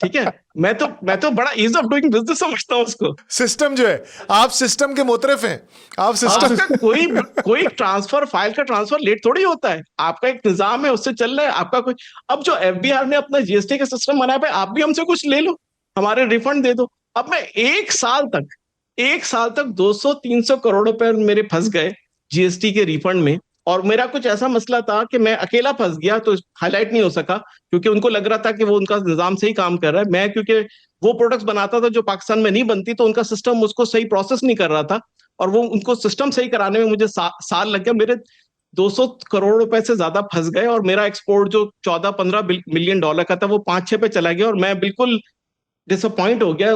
S3: ठीक है, मैं तो बड़ा ईज ऑफ डूइंग बिजनेस समझता हूँ उसको।
S1: सिस्टम जो है, आप सिस्टम के मोतरफ हैं, आप सिस्टम।
S3: आपका कोई ट्रांसफर, फाइल का ट्रांसफर लेट थोड़ी होता है, आपका एक निजाम है, उससे चल रहा है आपका कोई। अब जो एफबीआर ने अपना जीएसटी का सिस्टम बनाया, भाई आप भी हमसे कुछ ले लो, हमारे रिफंड दे दो। अब मैं एक साल तक 200-300 करोड़ रुपए मेरे फंस गए जीएसटी के रिफंड में। और मेरा कुछ ऐसा मसला था कि मैं अकेला फंस गया, तो हाईलाइट नहीं हो सका, क्योंकि उनको लग रहा था कि वो उनका निजाम सही काम कर रहा है। मैं क्योंकि वो प्रोडक्ट्स बनाता था जो पाकिस्तान में नहीं बनती, तो उनका सिस्टम उसको सही प्रोसेस नहीं कर रहा था, और वो उनको सिस्टम सही कराने में मुझे साल लग गया। मेरे 200 करोड़ रुपए से ज्यादा फंस गए, और मेरा एक्सपोर्ट जो 14-15 मिलियन डॉलर का था वो 5-6 पे चला गया, और मैं बिल्कुल डिसअपॉइंट हो गया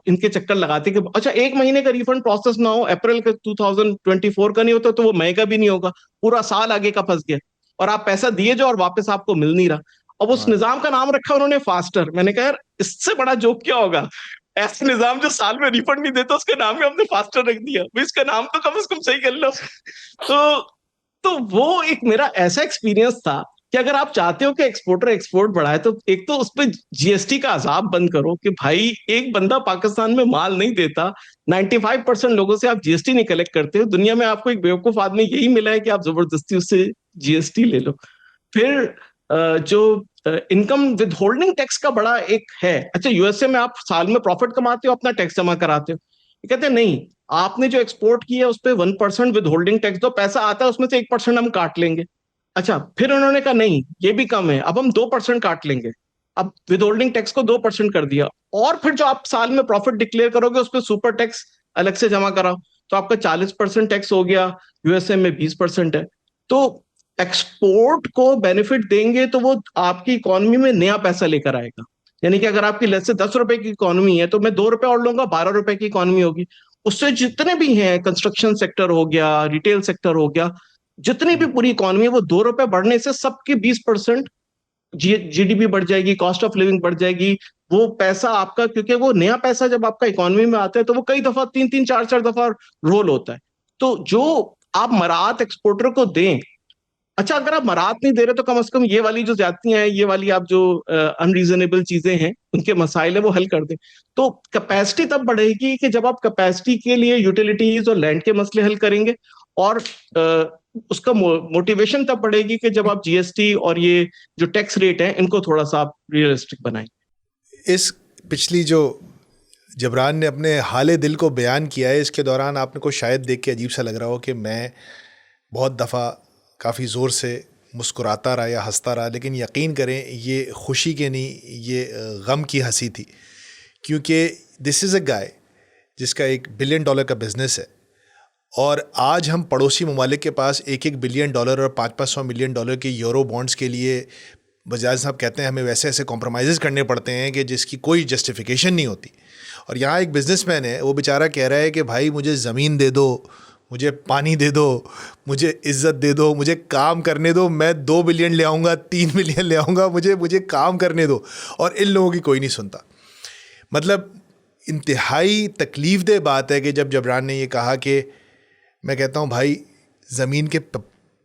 S3: इनके चक्कर लगाते कि अच्छा एक महीने का रिफंड प्रोसेस ना हो, अप्रैल का 2024 का नहीं होता तो वो मई का भी नहीं होगा, पूरा साल आगे का फंस गया, और आप पैसा दिए जो और वापस आपको मिल नहीं रहा। अब उस निजाम का नाम रखा उन्होंने फास्टर। मैंने कहा यार इससे बड़ा जोक क्या होगा, ऐसे निजाम जो साल में रिफंड नहीं देता उसके नाम में हमने फास्टर रख दिया, भाई इसका नाम तो कम से कम सही कर लो। तो तो वो एक मेरा ऐसा एक्सपीरियंस था कि अगर आप चाहते हो कि एक्सपोर्टर एक्सपोर्ट बढ़ाए, तो एक तो उस पर जीएसटी का अजाब बंद करो कि भाई एक बंदा पाकिस्तान में माल नहीं देता, 95% लोगों से आप जीएसटी नहीं कलेक्ट करते हो, दुनिया में आपको एक बेवकूफ आदमी यही मिला है कि आप जबरदस्ती उससे जीएसटी ले लो। फिर जो इनकम विद होल्डिंग टैक्स का बड़ा एक है। अच्छा, यूएसए में आप साल में प्रॉफिट कमाते हो, अपना टैक्स जमा कराते हो, ये कहते हैं नहीं, आपने जो एक्सपोर्ट किया उस पर 1% विद होल्डिंग टैक्स दो, पैसा आता है उसमें से 1% हम काट लेंगे। अच्छा, फिर उन्होंने कहा नहीं ये भी कम है, अब हम 2% काट लेंगे, अब विद होल्डिंग टैक्स को 2% कर दिया। और फिर जो आप साल में प्रॉफिट डिक्लेयर करोगे उस पर सुपर टैक्स अलग से जमा कराओ, तो आपका 40% टैक्स हो गया, यूएसए में 20% है। तो एक्सपोर्ट को बेनिफिट देंगे तो वो आपकी इकोनॉमी में नया पैसा लेकर आएगा। यानी कि अगर आपकी लेट्स से 10 रुपए की इकोनॉमी है, तो मैं 2 रुपए और लूंगा, 12 रुपए की इकोनॉमी होगी। उससे जितने भी हैं, कंस्ट्रक्शन सेक्टर हो गया, रिटेल सेक्टर हो गया, जितनी भी पूरी इकोनॉमी है, वो 2 रुपए बढ़ने से सबकी 20% जीडीपी बढ़ जाएगी, कॉस्ट ऑफ लिविंग बढ़ जाएगी। वो पैसा आपका, क्योंकि वो नया पैसा जब आपका इकोनॉमी में आता है तो वो कई दफा 3-3, 4-4 दफा रोल होता है। तो जो आप मराहत एक्सपोर्टर को दें, अच्छा अगर आप मराहत नहीं दे रहे तो कम से कम ये वाली जो ज्यादतियां हैं, ये वाली आप जो अनरीजनेबल चीजें हैं, उनके मसाइल है वो हल कर दें। तो कैपेसिटी तब बढ़ेगी कि जब आप कैपेसिटी के लिए यूटिलिटीज और लैंड के मसले हल करेंगे, और उसका मोटिवेशन तब बढ़ेगी कि जब आप जीएसटी और ये जो टैक्स रेट है इनको थोड़ा सा आप रियलिस्टिक बनाएं।
S1: इस पिछली जो जबरान ने अपने हाले दिल को बयान किया है, इसके दौरान आपने को शायद देख के अजीब सा लग रहा हो कि मैं बहुत दफ़ा काफ़ी ज़ोर से मुस्कुराता रहा या हंसता रहा, लेकिन यकीन करें ये खुशी के नहीं, ये गम की हंसी थी, क्योंकि दिस इज़ अ गाय जिसका $1 बिलियन का बिज़नेस है, और आज हम पड़ोसी ममालिक के पास $1-1 बिलियन और $500-500 मिलियन के यूरो बॉन्ड्स के लिए बजाज साहब कहते हैं हमें वैसे ऐसे कॉम्प्रोमाइज़ करने पड़ते हैं कि जिसकी कोई जस्टिफिकेशन नहीं होती। और यहाँ एक बिजनेसमैन है, वो बेचारा कह रहा है कि भाई मुझे ज़मीन दे दो, मुझे पानी दे दो, मुझे इज़्ज़त दे दो, मुझे काम करने दो, मैं 2 बिलियन ले आऊँगा, 3 बिलियन ले आऊँगा, मुझे काम करने दो। और इन लोगों की कोई नहीं सुनता। मतलब इंतहाई तकलीफ़ दह बात है कि जब जबरान ने ये कहा कि मैं कहता हूँ भाई ज़मीन के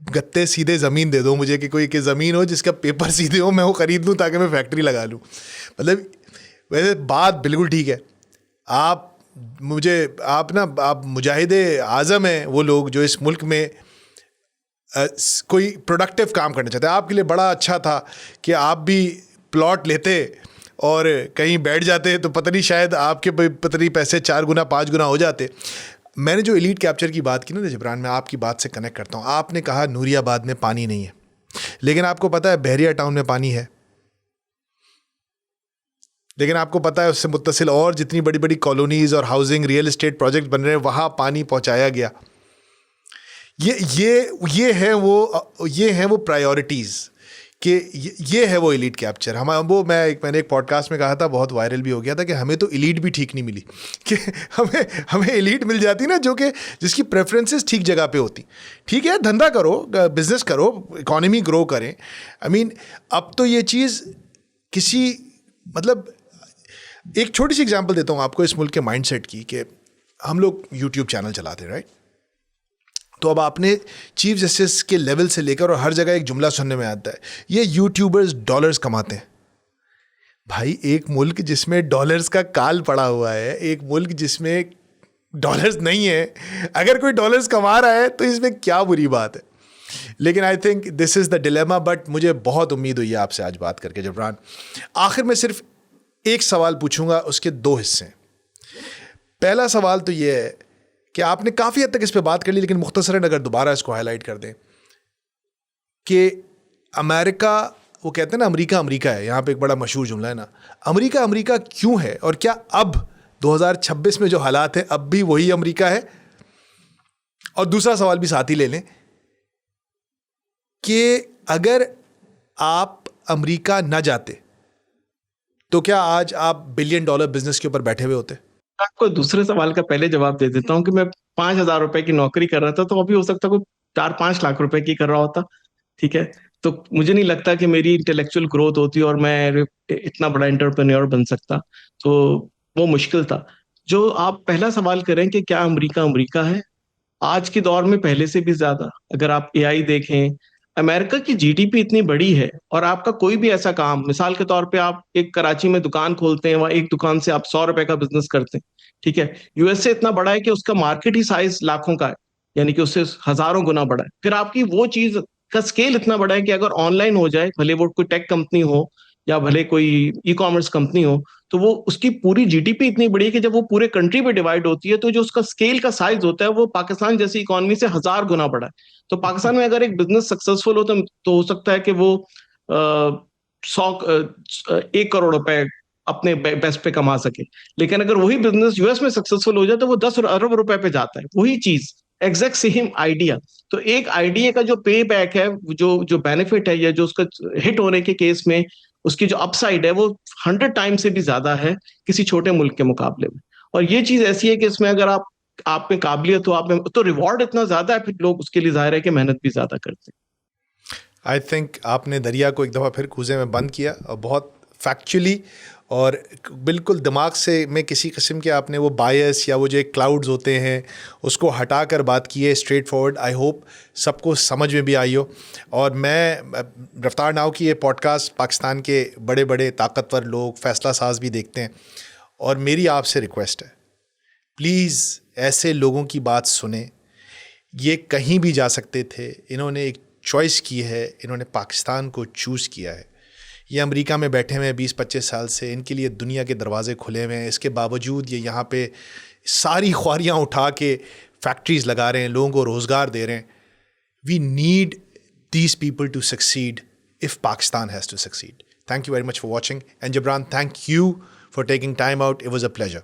S1: गत्ते सीधे ज़मीन दे दो मुझे, कि कोई कि ज़मीन हो जिसका पेपर सीधे हो, मैं वो ख़रीद लूँ ताकि मैं फैक्ट्री लगा लूँ। मतलब वैसे बात बिल्कुल ठीक है, आप मुजाहिदे आज़म हैं वो लोग जो इस मुल्क में कोई प्रोडक्टिव काम करना चाहते हैं। आपके लिए बड़ा अच्छा था कि आप भी प्लॉट लेते और कहीं बैठ जाते, तो पता नहीं शायद आपके पता नहीं पैसे 4 गुना 5 गुना हो जाते। मैंने जो एलीट कैप्चर की बात की ना जबरान, मैं आपकी बात से कनेक्ट करता हूँ। आपने कहा नूरियाबाद में पानी नहीं है, लेकिन आपको पता है बहरिया टाउन में पानी है। लेकिन आपको पता है उससे मुत्तसिल और जितनी बड़ी बड़ी कॉलोनीज़ और हाउसिंग रियल एस्टेट प्रोजेक्ट बन रहे हैं, वहाँ पानी पहुँचाया गया। ये हैं वो प्रायोरिटीज़ कि ये है वो एलीट कैप्चर। मैंने एक पॉडकास्ट में कहा था, बहुत वायरल भी हो गया था, कि हमें तो एलीट भी ठीक नहीं मिली, कि हमें एलीट मिल जाती ना जो कि जिसकी प्रेफरेंसेस ठीक जगह पे होती। ठीक है, धंधा करो, बिजनेस करो, इकोनॉमी ग्रो करें। आई मीन अब तो ये चीज़ किसी, मतलब एक छोटी सी एग्जांपल देता हूँ आपको इस मुल्क के माइंडसेट की, कि हम लोग यूट्यूब चैनल चलाते हैं, राइट? तो अब आपने चीफ जस्टिस के लेवल से लेकर और हर जगह एक जुमला सुनने में आता है, ये यूट्यूबर्स डॉलर्स कमाते हैं। भाई, एक मुल्क जिसमें डॉलर्स का काल पड़ा हुआ है, एक मुल्क जिसमें डॉलर्स नहीं है, अगर कोई डॉलर्स कमा रहा है तो इसमें क्या बुरी बात है? लेकिन I think this is the dilemma. But मुझे बहुत उम्मीद हुई है आपसे आज बात करके जबरान। आखिर में सिर्फ एक सवाल पूछूंगा, उसके दो हिस्से हैं। पहला सवाल तो ये है कि आपने काफ़ी हद तक इस पे बात कर ली, लेकिन मुख्तसरन अगर दोबारा इसको हाईलाइट कर दें कि अमेरिका, वो कहते हैं ना अमेरिका अमेरिका है, यहाँ पे एक बड़ा मशहूर जुमला है ना, अमेरिका अमेरिका क्यों है? और क्या अब 2026 में जो हालात है अब भी वही अमेरिका है? और दूसरा सवाल भी साथ ही ले लें कि अगर आप अमेरिका ना जाते तो क्या आज आप $1 बिलियन बिजनेस के ऊपर बैठे हुए होते?
S3: आपको दूसरे सवाल का पहले जवाब दे देता हूँ कि मैं 5,000 रुपए की नौकरी कर रहा था, तो अभी हो सकता है कोई 4-5 लाख रुपए की कर रहा होता। ठीक है, तो मुझे नहीं लगता कि मेरी इंटेलेक्चुअल ग्रोथ होती और मैं इतना बड़ा एंटरप्रेन्योर बन सकता। तो वो मुश्किल था। जो आप पहला सवाल करें कि क्या अमेरिका अमेरिका है, आज के दौर में पहले से भी ज्यादा। अगर आप एआई देखें, अमेरिका की जीडीपी इतनी बड़ी है, और आपका कोई भी ऐसा काम, मिसाल के तौर पे आप एक कराची में दुकान खोलते हैं, वहां एक दुकान से आप 100 रुपए का बिजनेस करते हैं। ठीक है, यूएसए इतना बड़ा है कि उसका मार्केट ही साइज लाखों का है, यानी कि उससे हजारों गुना बड़ा है। फिर आपकी वो चीज का स्केल इतना बड़ा है कि अगर ऑनलाइन हो जाए, भले वो कोई टेक कंपनी हो या भले कोई ई कॉमर्स कंपनी हो, तो वो उसकी पूरी जीडीपी इतनी बड़ी है कि जब वो पूरे कंट्री पे डिवाइड होती है, तो जो उसका स्केल का साइज होता है वो पाकिस्तान जैसी इकोनॉमी से 1000 गुना बड़ा है। तो पाकिस्तान में अगर एक बिजनेस सक्सेसफुल हो तो हो सकता है कि वो 1 करोड़ रुपए अपने बेस्ट पे कमा सके। लेकिन अगर वही बिजनेस यूएस में सक्सेसफुल हो जाए तो वो 10 अरब रुपए पे जाता है। वही चीज, एग्जैक्ट सेम आइडिया। तो एक आइडिया का जो पे बैक है, जो जो बेनिफिट है, या जो उसका हिट होने के केस में उसकी जो अपसाइड है, वो 100 टाइम से भी ज्यादा है किसी छोटे मुल्क के मुकाबले में। और ये चीज ऐसी है कि इसमें अगर आप में काबिलियत हो, आप में तो रिवॉर्ड इतना ज्यादा है, फिर लोग उसके लिए जाहिर है कि मेहनत भी ज्यादा करते हैं।
S1: आई थिंक आपने दरिया को एक दफ़ा फिर कूजे में बंद किया, और बहुत फैक्चुअली और बिल्कुल दिमाग से, में किसी किस्म के आपने वो बायस या वो जो एक क्लाउड्स होते हैं उसको हटा कर बात की है, स्ट्रेट फॉरवर्ड। आई होप सबको समझ में भी आई हो। और मैं रफ्तार नाव की ये पॉडकास्ट पाकिस्तान के बड़े बड़े ताकतवर लोग, फैसला साज भी देखते हैं, और मेरी आपसे रिक्वेस्ट है, प्लीज़ ऐसे लोगों की बात सुने। ये कहीं भी जा सकते थे, इन्होंने एक चॉइस की है, इन्होंने पाकिस्तान को चूज़ किया है। ये अमेरिका में बैठे हुए हैं 20-25 साल से, इनके लिए दुनिया के दरवाजे खुले हुए हैं। इसके बावजूद ये यहाँ पे सारी ख्वारियाँ उठा के फैक्ट्रीज़ लगा रहे हैं, लोगों को रोज़गार दे रहे हैं। We need these people to succeed if Pakistan has to succeed. Thank you very much for watching. And Jabran, thank you for taking time out. It was a pleasure.